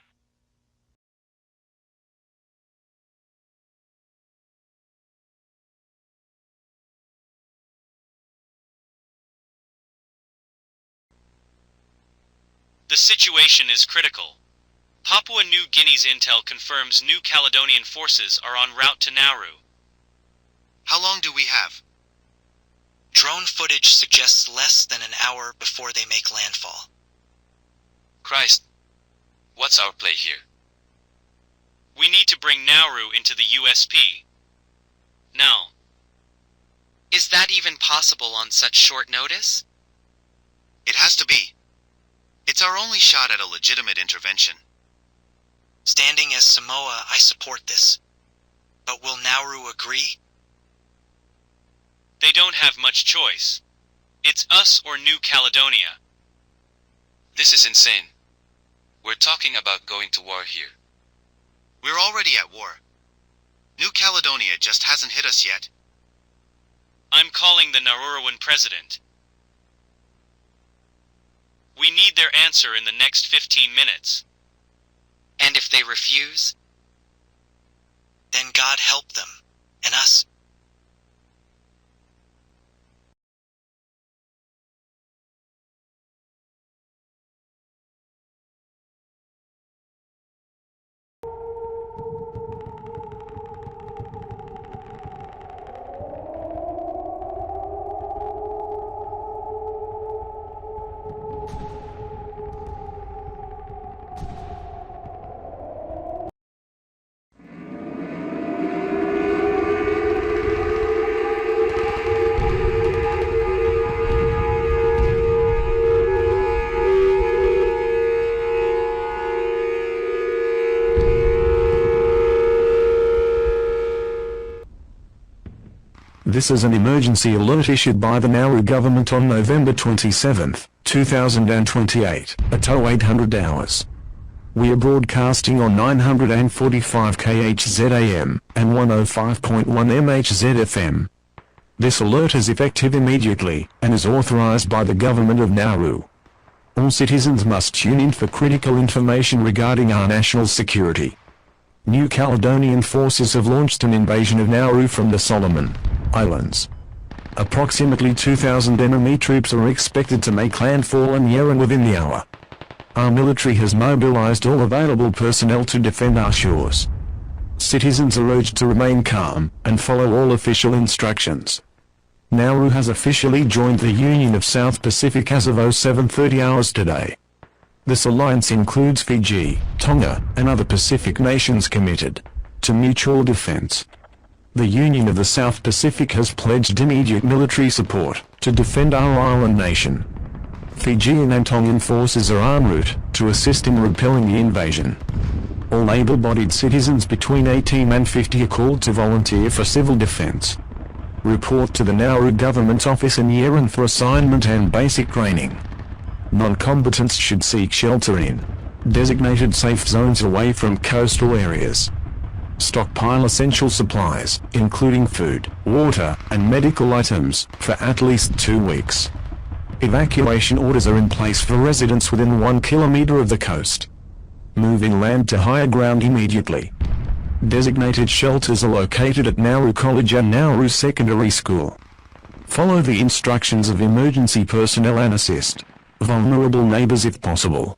The situation is critical. Papua New Guinea's intel confirms New Caledonian forces are en route to Nauru. How long do we have? Drone footage suggests less than an hour before they make landfall. Christ, what's our play here? We need to bring Nauru into the USP. Now. Is that even possible on such short notice? It has to be. It's our only shot at a legitimate intervention. Standing as Samoa, I support this. But will Nauru agree? They don't have much choice. It's us or New Caledonia. This is insane. We're talking about going to war here. We're already at war. New Caledonia just hasn't hit us yet. I'm calling the Nauruan president. We need their answer in the next 15 minutes. And if they refuse? Then God help them, and us. This is an emergency alert issued by the Nauru government on November 27, 2028, at 0800 hours. We are broadcasting on 945 kHz AM and 105.1 MHz FM. This alert is effective immediately and is authorized by the government of Nauru. All citizens must tune in for critical information regarding our national security. New Caledonian forces have launched an invasion of Nauru from the Solomon Islands. Approximately 2,000 enemy troops are expected to make landfall in Yeren within the hour. Our military has mobilized all available personnel to defend our shores. Citizens are urged to remain calm and follow all official instructions. Nauru has officially joined the Union of South Pacific as of 0730 hours today. This alliance includes Fiji, Tonga, and other Pacific nations committed to mutual defense. The Union of the South Pacific has pledged immediate military support to defend our island nation. Fijian and Tongan forces are en route to assist in repelling the invasion. All able-bodied citizens between 18 and 50 are called to volunteer for civil defense. Report to the Nauru Government Office in Yeren for assignment and basic training. Non-combatants should seek shelter in designated safe zones away from coastal areas. Stockpile essential supplies, including food, water, and medical items, for at least 2 weeks. Evacuation orders are in place for residents within 1 kilometer of the coast. Move inland to higher ground immediately. Designated shelters are located at Nauru College and Nauru Secondary School. Follow the instructions of emergency personnel and assist vulnerable neighbors if possible.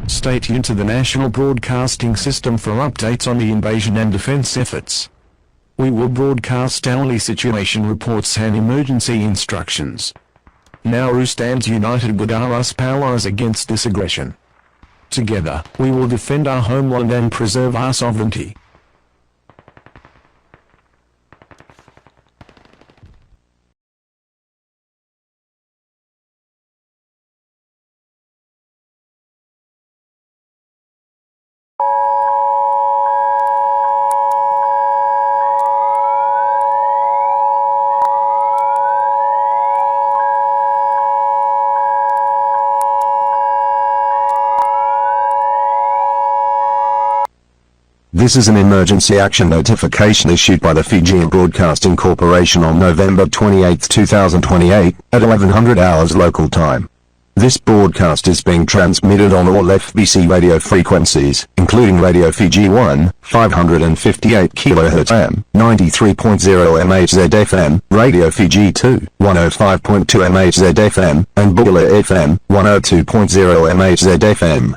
Stay tuned to the National Broadcasting System for updates on the invasion and defense efforts. We will broadcast hourly situation reports and emergency instructions. Nauru stands united with our allies against this aggression. Together, we will defend our homeland and preserve our sovereignty. This is an emergency action notification issued by the Fijian Broadcasting Corporation on November 28, 2028, at 1100 hours local time. This broadcast is being transmitted on all FBC radio frequencies, including Radio Fiji 1, 558 kHz AM, 93.0 MHz FM, Radio Fiji 2, 105.2 MHz FM, and Bula FM, 102.0 MHz FM.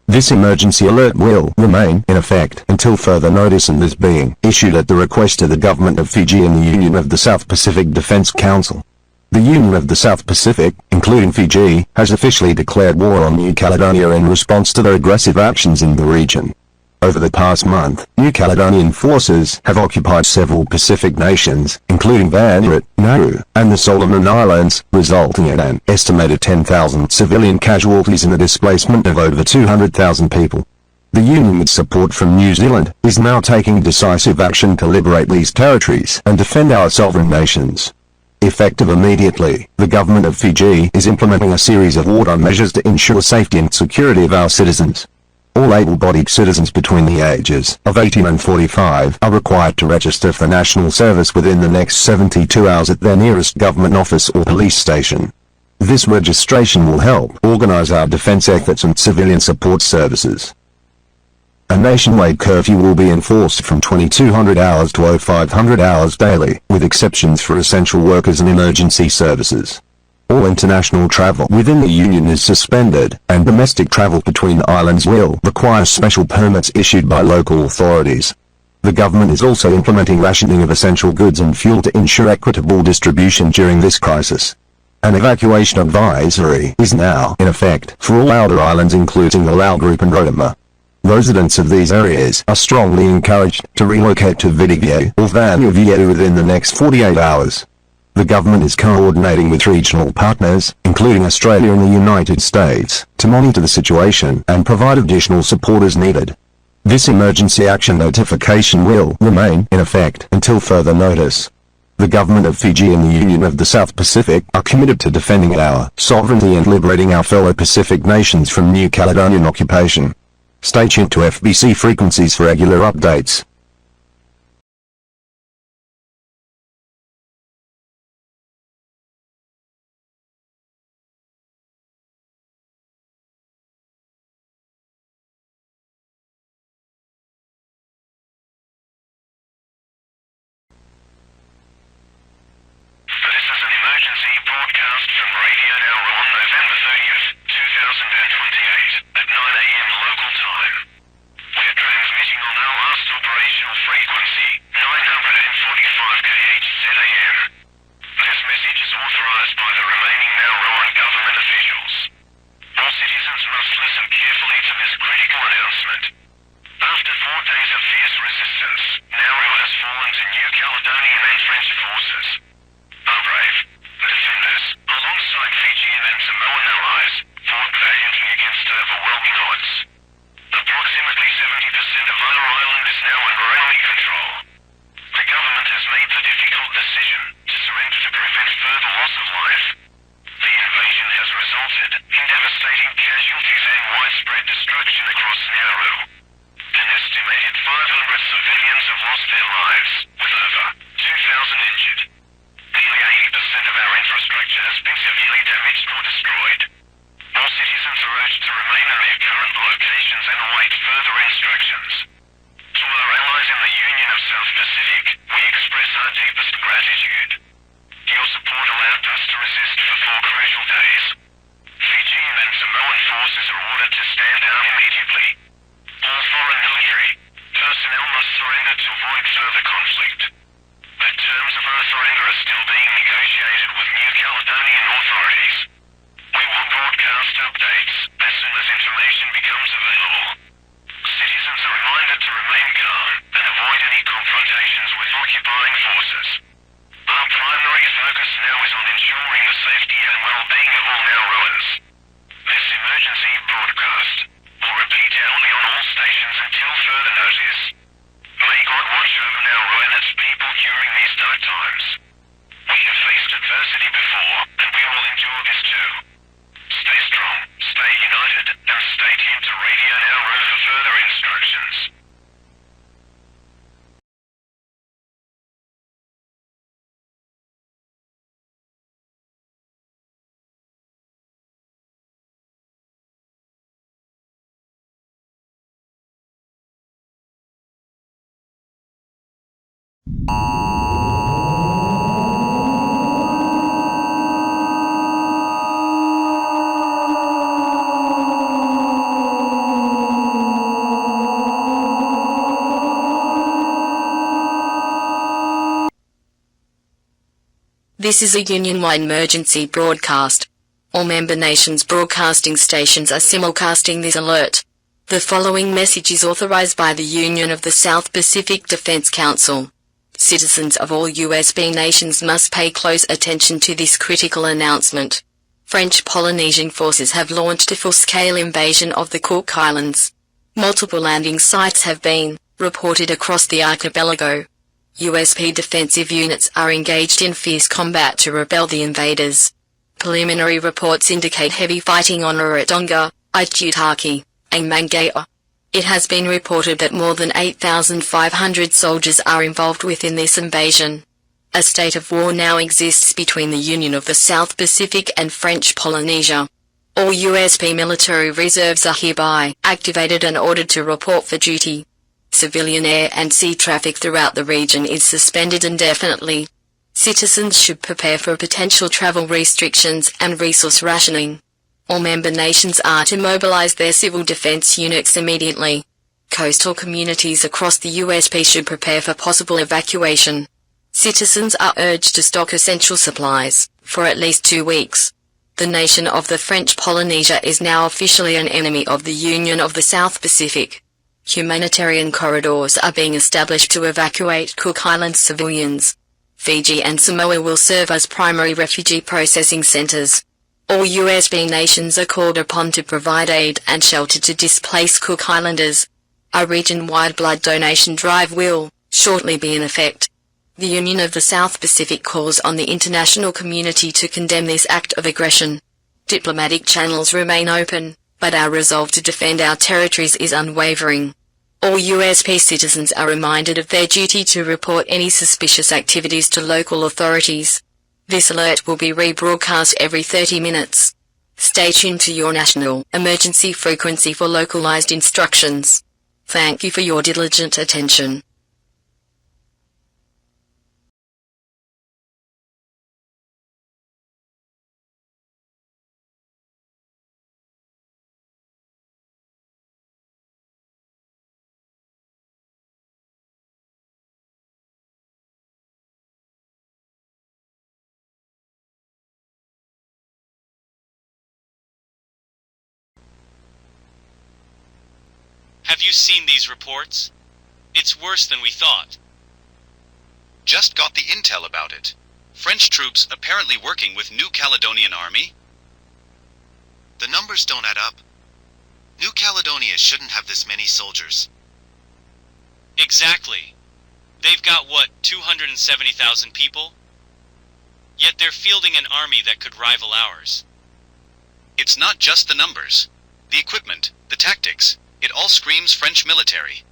This emergency alert will remain in effect until further notice and is being issued at the request of the Government of Fiji and the Union of the South Pacific Defence Council. The Union of the South Pacific, including Fiji, has officially declared war on New Caledonia in response to their aggressive actions in the region. Over the past month, New Caledonian forces have occupied several Pacific nations, including Vanuatu, Nauru, and the Solomon Islands, resulting in an estimated 10,000 civilian casualties and a displacement of over 200,000 people. The Union, with support from New Zealand, is now taking decisive action to liberate these territories and defend our sovereign nations. Effective immediately, the Government of Fiji is implementing a series of wartime measures to ensure safety and security of our citizens. All able-bodied citizens between the ages of 18 and 45 are required to register for national service within the next 72 hours at their nearest government office or police station. This registration will help organize our defense efforts and civilian support services. A nationwide curfew will be enforced from 2200 hours to 0500 hours daily, with exceptions for essential workers and emergency services. All international travel within the Union is suspended, and domestic travel between the islands will require special permits issued by local authorities. The government is also implementing rationing of essential goods and fuel to ensure equitable distribution during this crisis. An evacuation advisory is now in effect for all outer islands including the Lau Group and Rotorua. Residents of these areas are strongly encouraged to relocate to Vidigie or Vanuatu within the next 48 hours. The government is coordinating with regional partners, including Australia and the United States, to monitor the situation and provide additional support as needed. This emergency action notification will remain in effect until further notice. The Government of Fiji and the Union of the South Pacific are committed to defending our sovereignty and liberating our fellow Pacific nations from New Caledonian occupation. Stay tuned to FBC frequencies for regular updates. This is an emergency broadcast from Radio Nauru on November 30th, 2028, at 9 a.m. local time. We are transmitting on our last operational frequency, 945 kHz AM. This message is authorized by the remaining Nauruan government officials. All citizens must listen carefully to this critical announcement. After 4 days of fierce resistance, Nauru has fallen to New Caledonian and French forces. Our brave defenders, alongside Fijian and Samoan allies, fought valiantly against overwhelming odds. Approximately 70% of our island is now under enemy control. The government has made the difficult decision to surrender to prevent further loss of life. The invasion has resulted in devastating casualties and widespread destruction across Nauru. An estimated 500 civilians have lost their lives, with over 2,000 injured. Nearly 80% of our infrastructure has been severely damaged or destroyed. All citizens are urged to remain in their current locations and await further instructions. To our allies in the Union of South Pacific, we express our deepest gratitude. Your support allowed us to resist for 4 crucial days. Fijian and Samoan forces are ordered to stand down immediately. All foreign military personnel must surrender to avoid further conflict. The terms of our surrender are still being negotiated with New Caledonian authorities. We will broadcast updates as soon as information becomes available. Citizens are reminded to remain calm and avoid any confrontations with occupying forces. Our primary focus now is on ensuring the safety and well-being of all Nauruans. This emergency broadcast will repeat only on all stations until further notice. May God watch over Nauru and its people during these dark times. We have faced adversity before, and we will endure this too. Stay strong, stay united, and stay tuned to Radio Nauru for further instructions. This is a union-wide emergency broadcast. All member nations' broadcasting stations are simulcasting this alert. The following message is authorized by the Union of the South Pacific Defense Council. Citizens of all USB nations must pay close attention to this critical announcement. French Polynesian forces have launched a full-scale invasion of the Cook Islands. Multiple landing sites have been reported across the archipelago. USP defensive units are engaged in fierce combat to repel the invaders. Preliminary reports indicate heavy fighting on Rarotonga, Aitutaki, and Mangaia. It has been reported that more than 8,500 soldiers are involved within this invasion. A state of war now exists between the Union of the South Pacific and French Polynesia. All USP military reserves are hereby activated and ordered to report for duty. Civilian air and sea traffic throughout the region is suspended indefinitely. Citizens should prepare for potential travel restrictions and resource rationing. All member nations are to mobilize their civil defense units immediately. Coastal communities across the USP should prepare for possible evacuation. Citizens are urged to stock essential supplies for at least 2 weeks. The nation of the French Polynesia is now officially an enemy of the Union of the South Pacific. Humanitarian corridors are being established to evacuate Cook Islands civilians. Fiji and Samoa will serve as primary refugee processing centers. All USB nations are called upon to provide aid and shelter to displaced Cook Islanders. A region-wide blood donation drive will shortly be in effect. The Union of the South Pacific calls on the international community to condemn this act of aggression. Diplomatic channels remain open, but our resolve to defend our territories is unwavering. All USP citizens are reminded of their duty to report any suspicious activities to local authorities. This alert will be rebroadcast every 30 minutes. Stay tuned to your national emergency frequency for localized instructions. Thank you for your diligent attention. Have you seen these reports? It's worse than we thought. Just got the intel about it. French troops apparently working with New Caledonian Army. The numbers don't add up. New Caledonia shouldn't have this many soldiers. Exactly. They've got, what, 270,000 people? Yet they're fielding an army that could rival ours. It's not just the numbers. The equipment, the tactics. It all screams French military.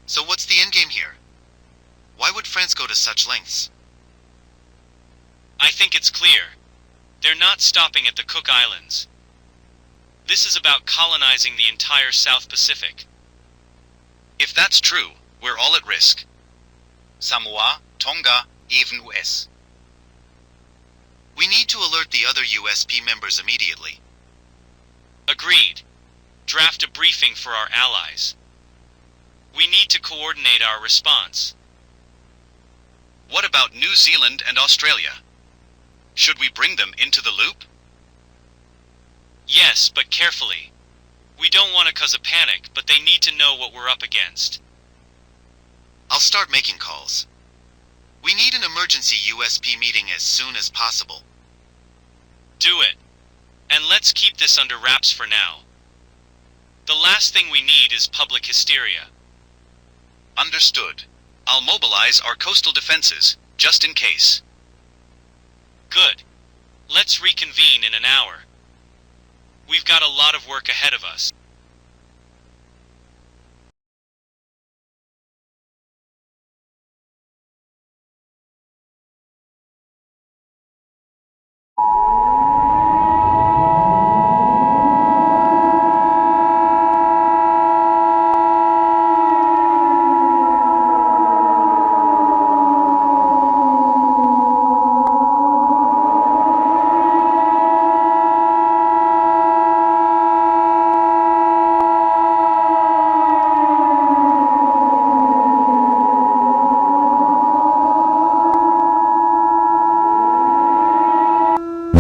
So what's the endgame here? Why would France go to such lengths? I think it's clear. They're not stopping at the Cook Islands. This is about colonizing the entire South Pacific. If that's true, we're all at risk. Samoa, Tonga, even US. We need to alert the other USP members immediately. Agreed. Draft a briefing for our allies. We need to coordinate our response. What about New Zealand and Australia? Should we bring them into the loop? Yes, but carefully. We don't want to cause a panic, but they need to know what we're up against. I'll start making calls. We need an emergency USP meeting as soon as possible. Do it. And let's keep this under wraps for now. The last thing we need is public hysteria. Understood. I'll mobilize our coastal defenses, just in case. Good. Let's reconvene in an hour. We've got a lot of work ahead of us.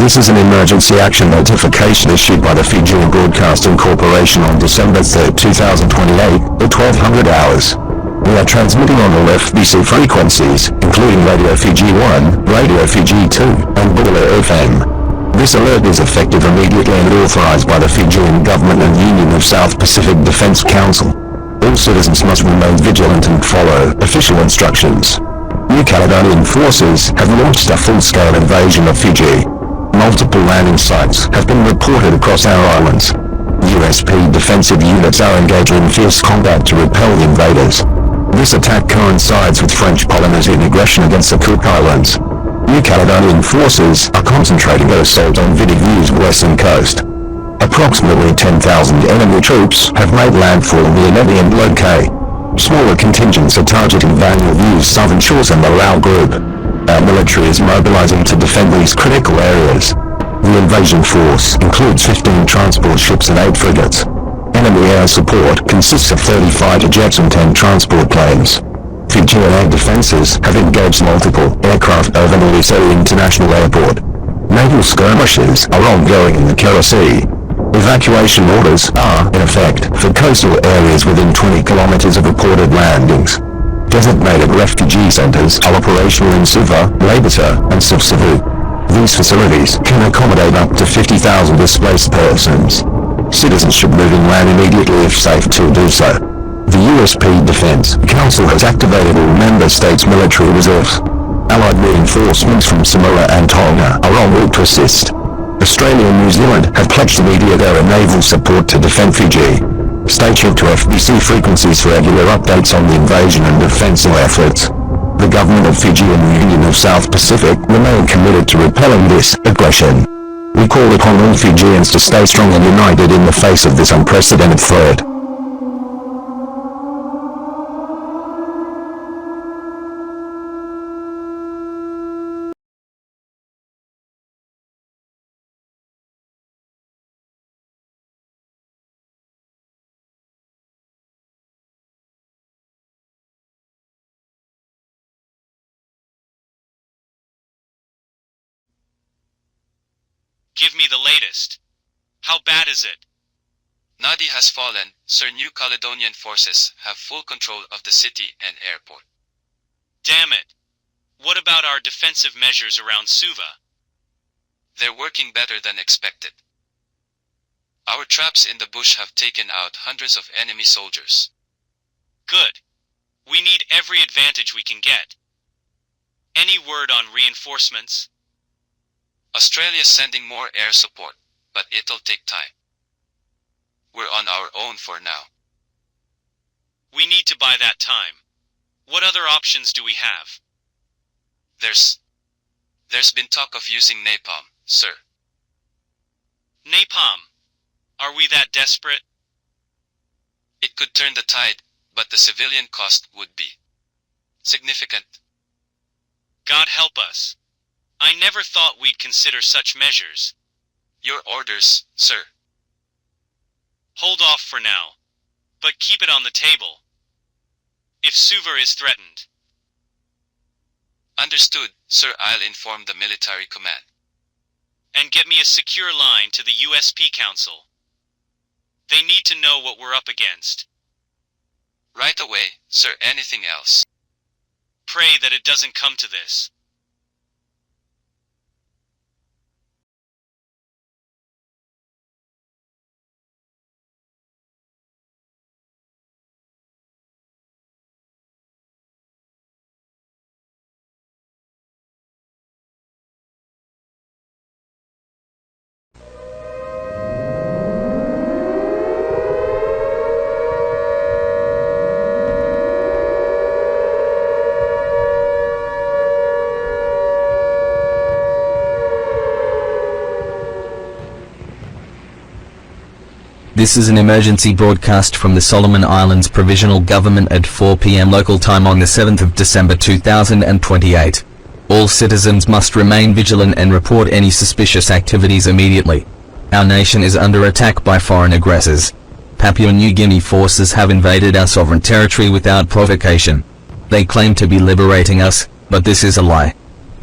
This is an emergency action notification issued by the Fijian Broadcasting Corporation on December 3, 2028, at 1200 hours. We are transmitting on all FBC frequencies, including Radio Fiji 1, Radio Fiji 2, and Bula FM. This alert is effective immediately and authorized by the Fijian Government and Union of South Pacific Defense Council. All citizens must remain vigilant and follow official instructions. New Caledonian forces have launched a full-scale invasion of Fiji. Multiple landing sites have been reported across our islands. USP defensive units are engaging in fierce combat to repel the invaders. This attack coincides with French Polynesian aggression against the Cook Islands. New Caledonian forces are concentrating their assault on Vitivu's western coast. Approximately 10,000 enemy troops have made landfall near Nevi and Loke. Smaller contingents are targeting Vanuatu's southern shores and the Lao group. Our military is mobilizing to defend these critical areas. The invasion force includes 15 transport ships and 8 frigates. Enemy air support consists of 30 fighter jets and 10 transport planes. Fijian air defenses have engaged multiple aircraft over Naliso International Airport. Naval skirmishes are ongoing in the Kera Sea. Evacuation orders are, in effect, for coastal areas within 20 kilometers of reported landings. Designated refugee centers are operational in Suva, Labita, and Sivsavu. These facilities can accommodate up to 50,000 displaced persons. Citizens should move inland immediately if safe to do so. The USP Defense Council has activated all member states' military reserves. Allied reinforcements from Samoa and Tonga are en route to assist. Australia and New Zealand have pledged immediate air and naval support to defend Fiji. Stay tuned to FBC frequencies for regular updates on the invasion and defensive efforts. The government of Fiji and the Union of South Pacific remain committed to repelling this aggression. We call upon all Fijians to stay strong and united in the face of this unprecedented threat. Give me the latest. How bad is it? Nadi has fallen, sir. New Caledonian forces have full control of the city and airport. Damn it. What about our defensive measures around Suva? They're working better than expected. Our traps in the bush have taken out hundreds of enemy soldiers. Good. We need every advantage we can get. Any word on reinforcements? Australia's sending more air support, but it'll take time. We're on our own for now. We need to buy that time. What other options do we have? There's been talk of using napalm, sir. Napalm? Are we that desperate? It could turn the tide, but the civilian cost would be significant. God help us. I never thought we'd consider such measures. Your orders, sir. Hold off for now, but keep it on the table. If Suva is threatened. Understood, sir. I'll inform the military command. And get me a secure line to the USP Council. They need to know what we're up against. Right away, sir. Anything else? Pray that it doesn't come to this. This is an emergency broadcast from the Solomon Islands Provisional Government at 4 p.m. local time on the 7th of December 2028. All citizens must remain vigilant and report any suspicious activities immediately. Our nation is under attack by foreign aggressors. Papua New Guinea forces have invaded our sovereign territory without provocation. They claim to be liberating us, but this is a lie.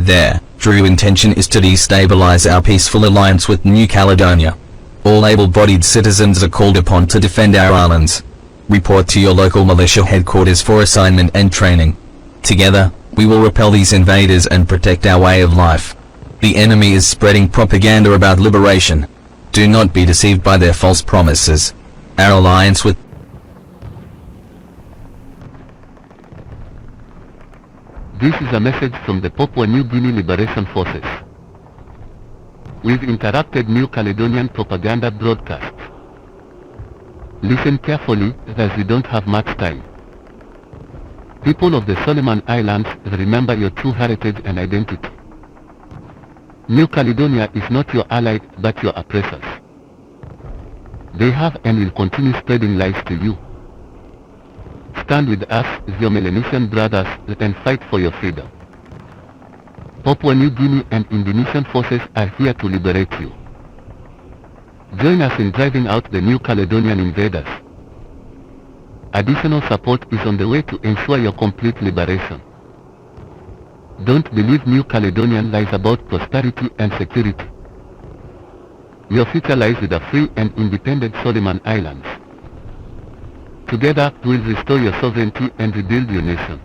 Their true intention is to destabilize our peaceful alliance with New Caledonia. All able-bodied citizens are called upon to defend our islands. Report to your local militia headquarters for assignment and training. Together, we will repel these invaders and protect our way of life. The enemy is spreading propaganda about liberation. Do not be deceived by their false promises. Our alliance with This is a message from the Papua New Guinea Liberation Forces. We've interrupted New Caledonian propaganda broadcasts. Listen carefully, as we don't have much time. People of the Solomon Islands, remember your true heritage and identity. New Caledonia is not your ally, but your oppressors. They have and will continue spreading lies to you. Stand with us, your Melanesian brothers, and fight for your freedom. Papua New Guinea and Indonesian forces are here to liberate you. Join us in driving out the New Caledonian invaders. Additional support is on the way to ensure your complete liberation. Don't believe New Caledonian lies about prosperity and security. Your future lies with the free and independent Solomon Islands. Together, we'll restore your sovereignty and rebuild your nation.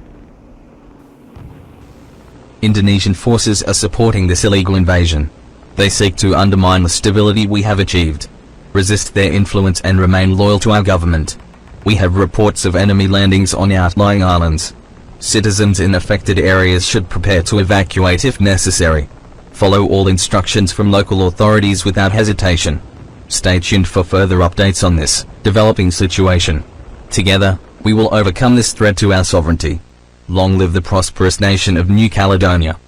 Indonesian forces are supporting this illegal invasion. They seek to undermine the stability we have achieved, resist their influence and remain loyal to our government. We have reports of enemy landings on outlying islands. Citizens in affected areas should prepare to evacuate if necessary. Follow all instructions from local authorities without hesitation. Stay tuned for further updates on this developing situation. Together, we will overcome this threat to our sovereignty. Long live the prosperous nation of New Caledonia.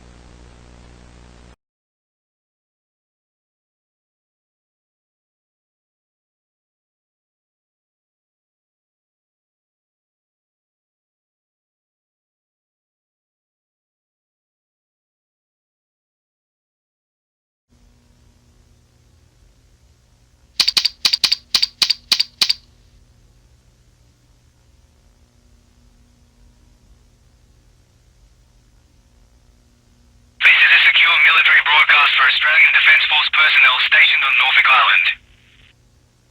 Australian Defence Force personnel stationed on Norfolk Island.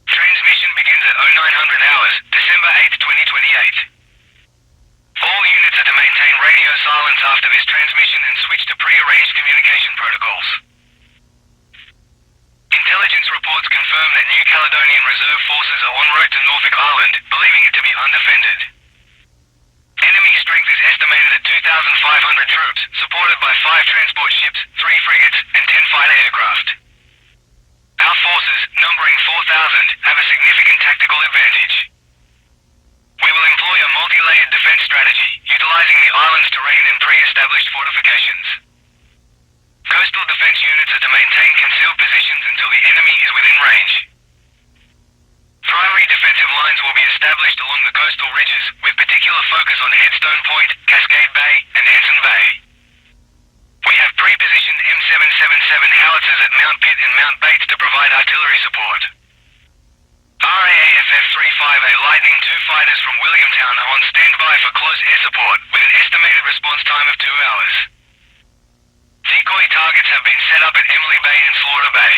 Transmission begins at 0900 hours, December 8, 2028. All units are to maintain radio silence after this transmission and switch to pre-arranged communication protocols. Intelligence reports confirm that New Caledonian Reserve forces are en route to Norfolk Island, believing it to be undefended. Enemy strength is estimated at 2,500 troops, supported by 5 transport ships, 3 frigates, and 10 fighter aircraft. Our forces, numbering 4,000, have a significant tactical advantage. We will employ a multi-layered defense strategy, utilizing the island's terrain and pre-established fortifications. Coastal defense units are to maintain concealed positions until the enemy is within range. Primary defensive lines will be established along the coastal ridges, with particular focus on Headstone Point, Cascade Bay, and Henson Bay. We have pre-positioned M777 howitzers at Mount Pitt and Mount Bates to provide artillery support. RAAF F-35A Lightning II fighters from Williamtown are on standby for close air support, with an estimated response time of 2 hours. Decoy targets have been set up at Emily Bay and Florida Bay.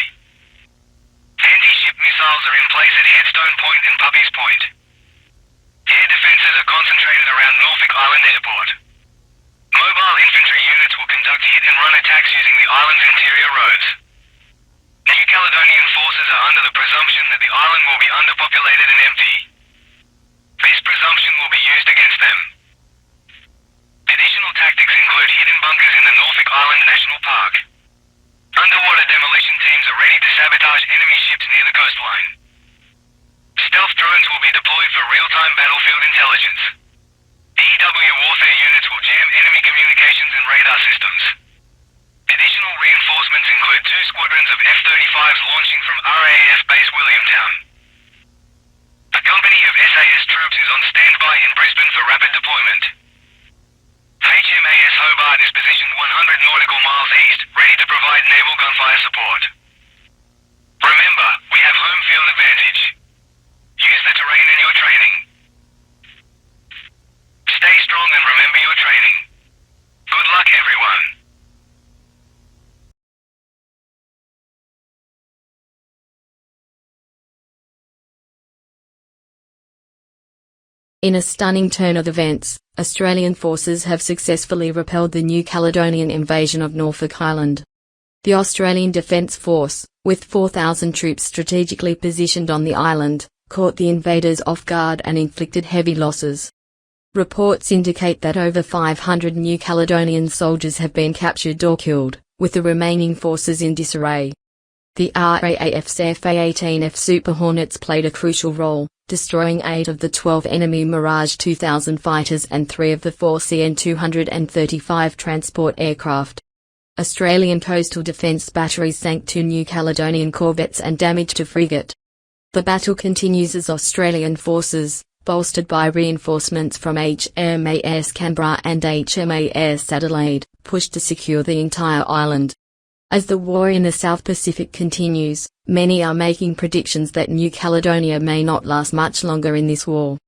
Anti-ship missiles are in place at Headstone Point and Puppies Point. Air defences are concentrated around Norfolk Island Airport. Mobile infantry units will conduct hit-and-run attacks using the island's interior roads. New Caledonian forces are under the presumption that the island will be underpopulated and empty. This presumption will be used against them. Additional tactics include hidden bunkers in the Norfolk Island National Park. Underwater demolition teams are ready to sabotage enemy ships near the coastline. Stealth drones will be deployed for real-time battlefield intelligence. EW warfare units will jam enemy communications and radar systems. Additional reinforcements include 2 squadrons of F-35s launching from RAAF Base Williamtown. A company of SAS troops is on standby in Brisbane for rapid deployment. HMAS Hobart is positioned 100 nautical miles east, ready to provide naval gunfire support. Remember, we have home field advantage. Use the terrain in your training. Stay strong and remember your training. Good luck, everyone. In a stunning turn of events, Australian forces have successfully repelled the New Caledonian invasion of Norfolk Island. The Australian Defence Force, with 4,000 troops strategically positioned on the island, caught the invaders off guard and inflicted heavy losses. Reports indicate that over 500 New Caledonian soldiers have been captured or killed, with the remaining forces in disarray. The RAAF's Fa-18F Super Hornets played a crucial role, destroying 8 of the 12 enemy Mirage 2000 fighters and 3 of the 4 CN-235 transport aircraft. Australian coastal defence batteries sank 2 New Caledonian corvettes and damaged a frigate. The battle continues as Australian forces, bolstered by reinforcements from HMAS Canberra and HMAS Adelaide, push to secure the entire island. As the war in the South Pacific continues, many are making predictions that New Caledonia may not last much longer in this war.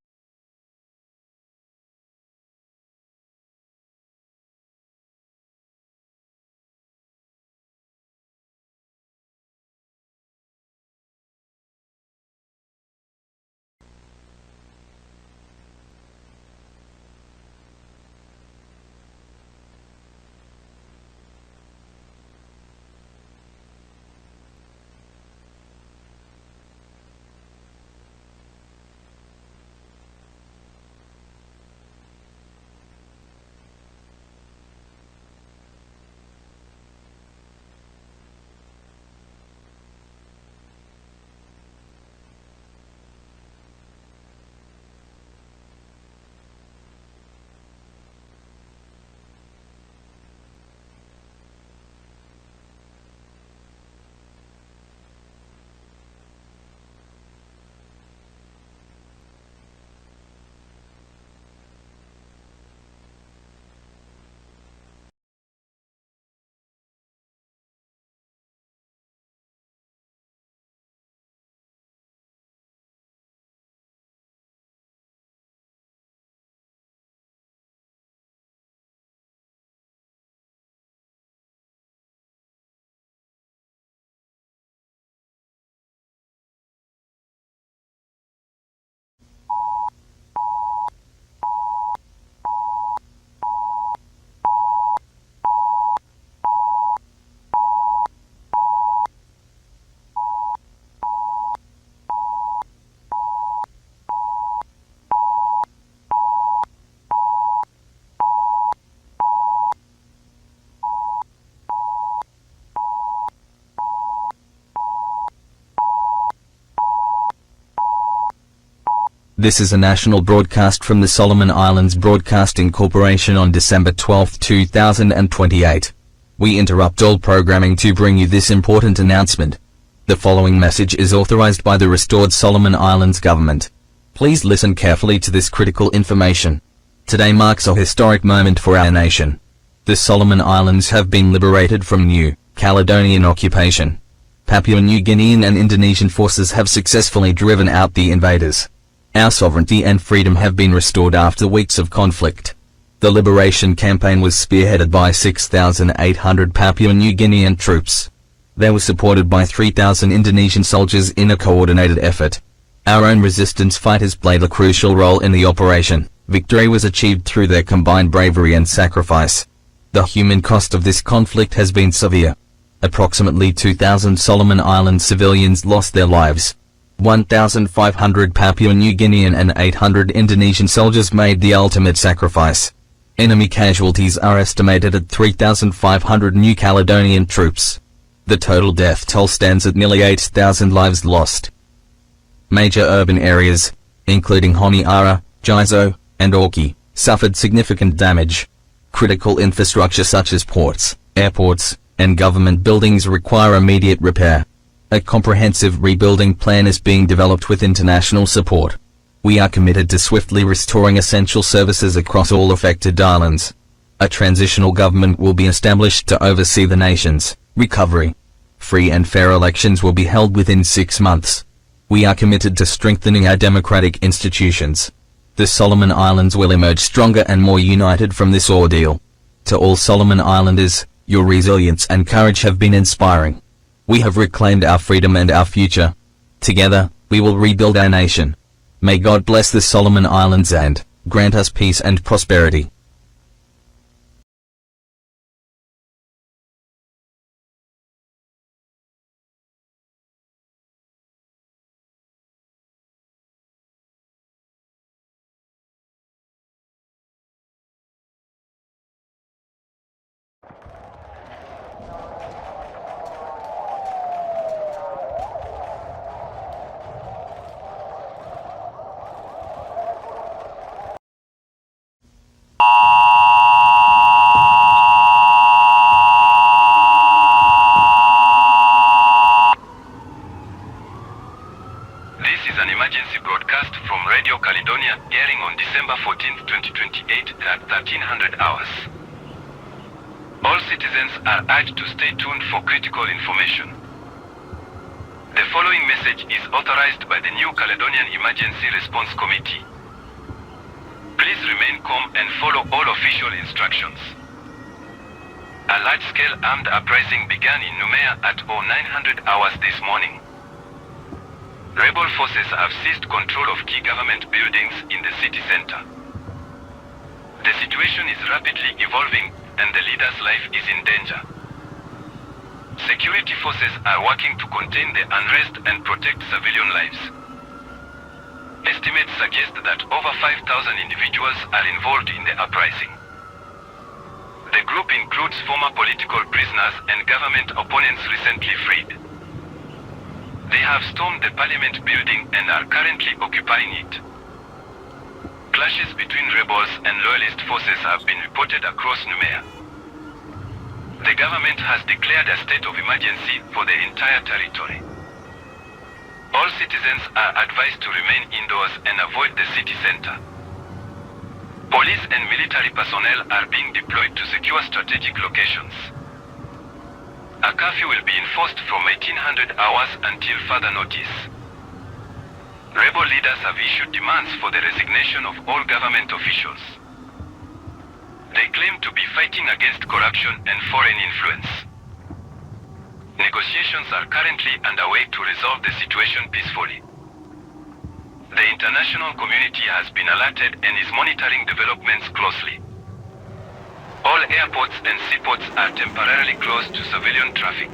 This is a national broadcast from the Solomon Islands Broadcasting Corporation on December 12, 2028. We interrupt all programming to bring you this important announcement. The following message is authorized by the restored Solomon Islands government. Please listen carefully to this critical information. Today marks a historic moment for our nation. The Solomon Islands have been liberated from New Caledonian occupation. Papua New Guinean and Indonesian forces have successfully driven out the invaders. Our sovereignty and freedom have been restored after weeks of conflict. The liberation campaign was spearheaded by 6,800 Papua New Guinean troops. They were supported by 3,000 Indonesian soldiers in a coordinated effort. Our own resistance fighters played a crucial role in the operation. Victory was achieved through their combined bravery and sacrifice. The human cost of this conflict has been severe. Approximately 2,000 Solomon Island civilians lost their lives. 1,500 Papua New Guinean and 800 Indonesian soldiers made the ultimate sacrifice. Enemy casualties are estimated at 3,500 New Caledonian troops. The total death toll stands at nearly 8,000 lives lost. Major urban areas, including Honiara, Jizo, and Orki, suffered significant damage. Critical infrastructure such as ports, airports, and government buildings require immediate repair. A comprehensive rebuilding plan is being developed with international support. We are committed to swiftly restoring essential services across all affected islands. A transitional government will be established to oversee the nation's recovery. Free and fair elections will be held within 6 months. We are committed to strengthening our democratic institutions. The Solomon Islands will emerge stronger and more united from this ordeal. To all Solomon Islanders, your resilience and courage have been inspiring. We have reclaimed our freedom and our future. Together, we will rebuild our nation. May God bless the Solomon Islands and grant us peace and prosperity. This is an emergency broadcast from Radio Caledonia, airing on December 14, 2028 at 1300 hours. All citizens are urged to stay tuned for critical information. The following message is authorized by the New Caledonian Emergency Response Committee. Please remain calm and follow all official instructions. A large-scale armed uprising began in Noumea at 0900 hours this morning. Rebel forces have seized control of key government buildings in the city center. The situation is rapidly evolving and the leader's life is in danger. Security forces are working to contain the unrest and protect civilian lives. Estimates suggest that over 5,000 individuals are involved in the uprising. The group includes former political prisoners and government opponents recently freed. They have stormed the parliament building and are currently occupying it. Clashes between rebels and loyalist forces have been reported across Noumea. The government has declared a state of emergency for the entire territory. All citizens are advised to remain indoors and avoid the city center. Police and military personnel are being deployed to secure strategic locations. A curfew will be enforced from 1800 hours until further notice. Rebel leaders have issued demands for the resignation of all government officials. They claim to be fighting against corruption and foreign influence. Negotiations are currently underway to resolve the situation peacefully. The international community has been alerted and is monitoring developments closely. All airports and seaports are temporarily closed to civilian traffic.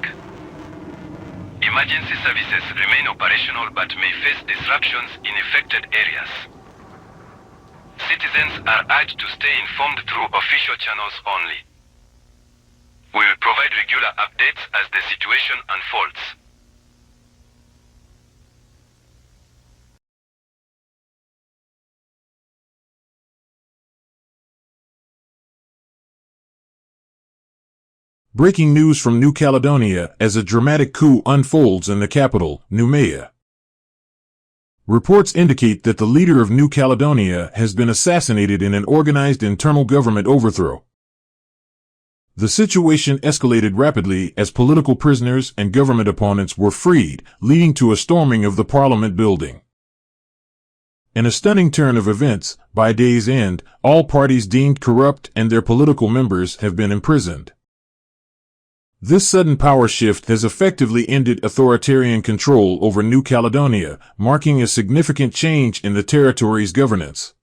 Emergency services remain operational but may face disruptions in affected areas. Citizens are urged to stay informed through official channels only. We will provide regular updates as the situation unfolds. Breaking news from New Caledonia as a dramatic coup unfolds in the capital, Noumea. Reports indicate that the leader of New Caledonia has been assassinated in an organized internal government overthrow. The situation escalated rapidly as political prisoners and government opponents were freed, leading to a storming of the parliament building. In a stunning turn of events, by day's end, all parties deemed corrupt and their political members have been imprisoned. This sudden power shift has effectively ended authoritarian control over New Caledonia, marking a significant change in the territory's governance.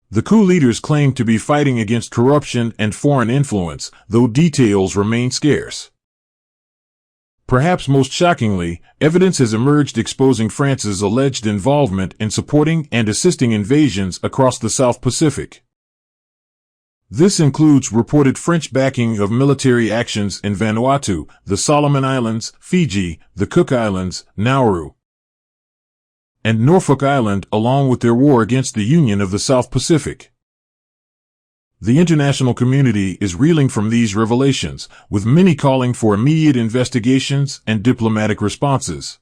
The coup leaders claim to be fighting against corruption and foreign influence, though details remain scarce. Perhaps most shockingly, evidence has emerged exposing France's alleged involvement in supporting and assisting invasions across the South Pacific. This includes reported French backing of military actions in Vanuatu, the Solomon Islands, Fiji, the Cook Islands, Nauru, and Norfolk Island, along with their war against the Union of the South Pacific. The international community is reeling from these revelations, with many calling for immediate investigations and diplomatic responses.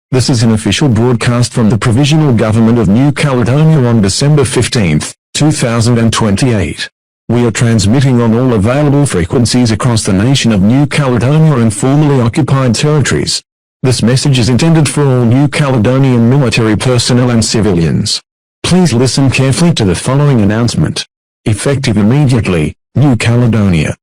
This is an official broadcast from the Provisional Government of New Caledonia on December 15, 2028. We are transmitting on all available frequencies across the nation of New Caledonia and formerly occupied territories. This message is intended for all New Caledonian military personnel and civilians. Please listen carefully to the following announcement. Effective immediately, New Caledonia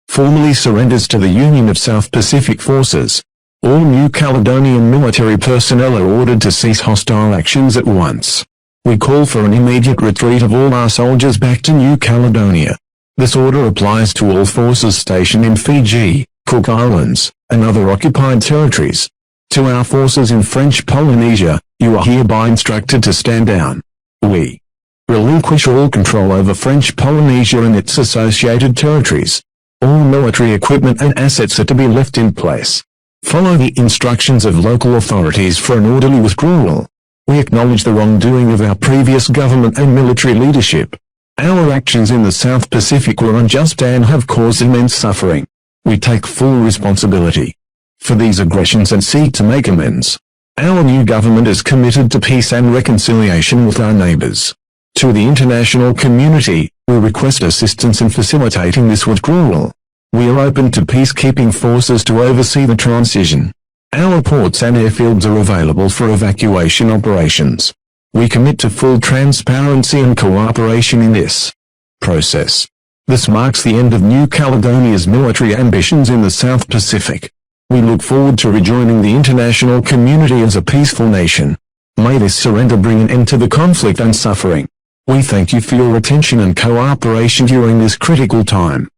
formally surrenders to the Union of South Pacific Forces. All New Caledonian military personnel are ordered to cease hostile actions at once. We call for an immediate retreat of all our soldiers back to New Caledonia. This order applies to all forces stationed in Fiji, Cook Islands, and other occupied territories. To our forces in French Polynesia, you are hereby instructed to stand down. We relinquish all control over French Polynesia and its associated territories. All military equipment and assets are to be left in place. Follow the instructions of local authorities for an orderly withdrawal. We acknowledge the wrongdoing of our previous government and military leadership. Our actions in the South Pacific were unjust and have caused immense suffering. We take full responsibility for these aggressions and seek to make amends. Our new government is committed to peace and reconciliation with our neighbors. To the international community, we request assistance in facilitating this withdrawal. We are open to peacekeeping forces to oversee the transition. Our ports and airfields are available for evacuation operations. We commit to full transparency and cooperation in this process. This marks the end of New Caledonia's military ambitions in the South Pacific. We look forward to rejoining the international community as a peaceful nation. May this surrender bring an end to the conflict and suffering. We thank you for your attention and cooperation during this critical time.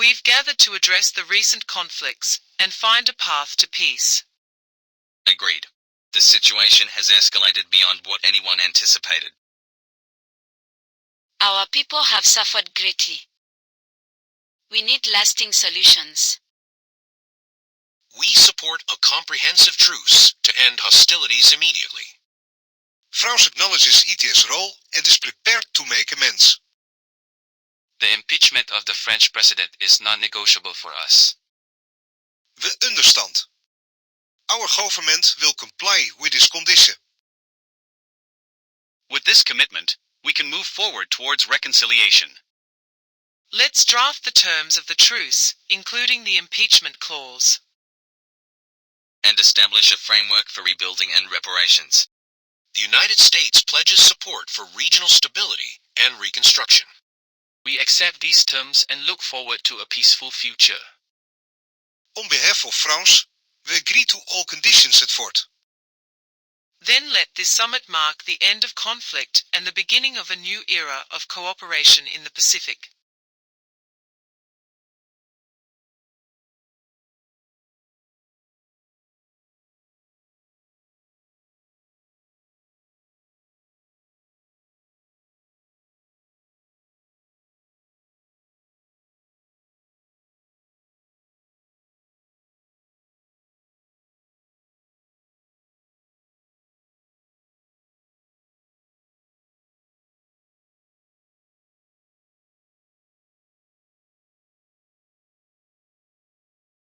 We've gathered to address the recent conflicts and find a path to peace. Agreed. The situation has escalated beyond what anyone anticipated. Our people have suffered greatly. We need lasting solutions. We support a comprehensive truce to end hostilities immediately. France acknowledges ETS' role and is prepared to make amends. The impeachment of the French president is non-negotiable for us. We understand. Our government will comply with this condition. With this commitment, we can move forward towards reconciliation. Let's draft the terms of the truce, including the impeachment clause. And establish a framework for rebuilding and reparations. The United States pledges support for regional stability and reconstruction. We accept these terms and look forward to a peaceful future. On behalf of France, we agree to all conditions set forth. Then let this summit mark the end of conflict and the beginning of a new era of cooperation in the Pacific.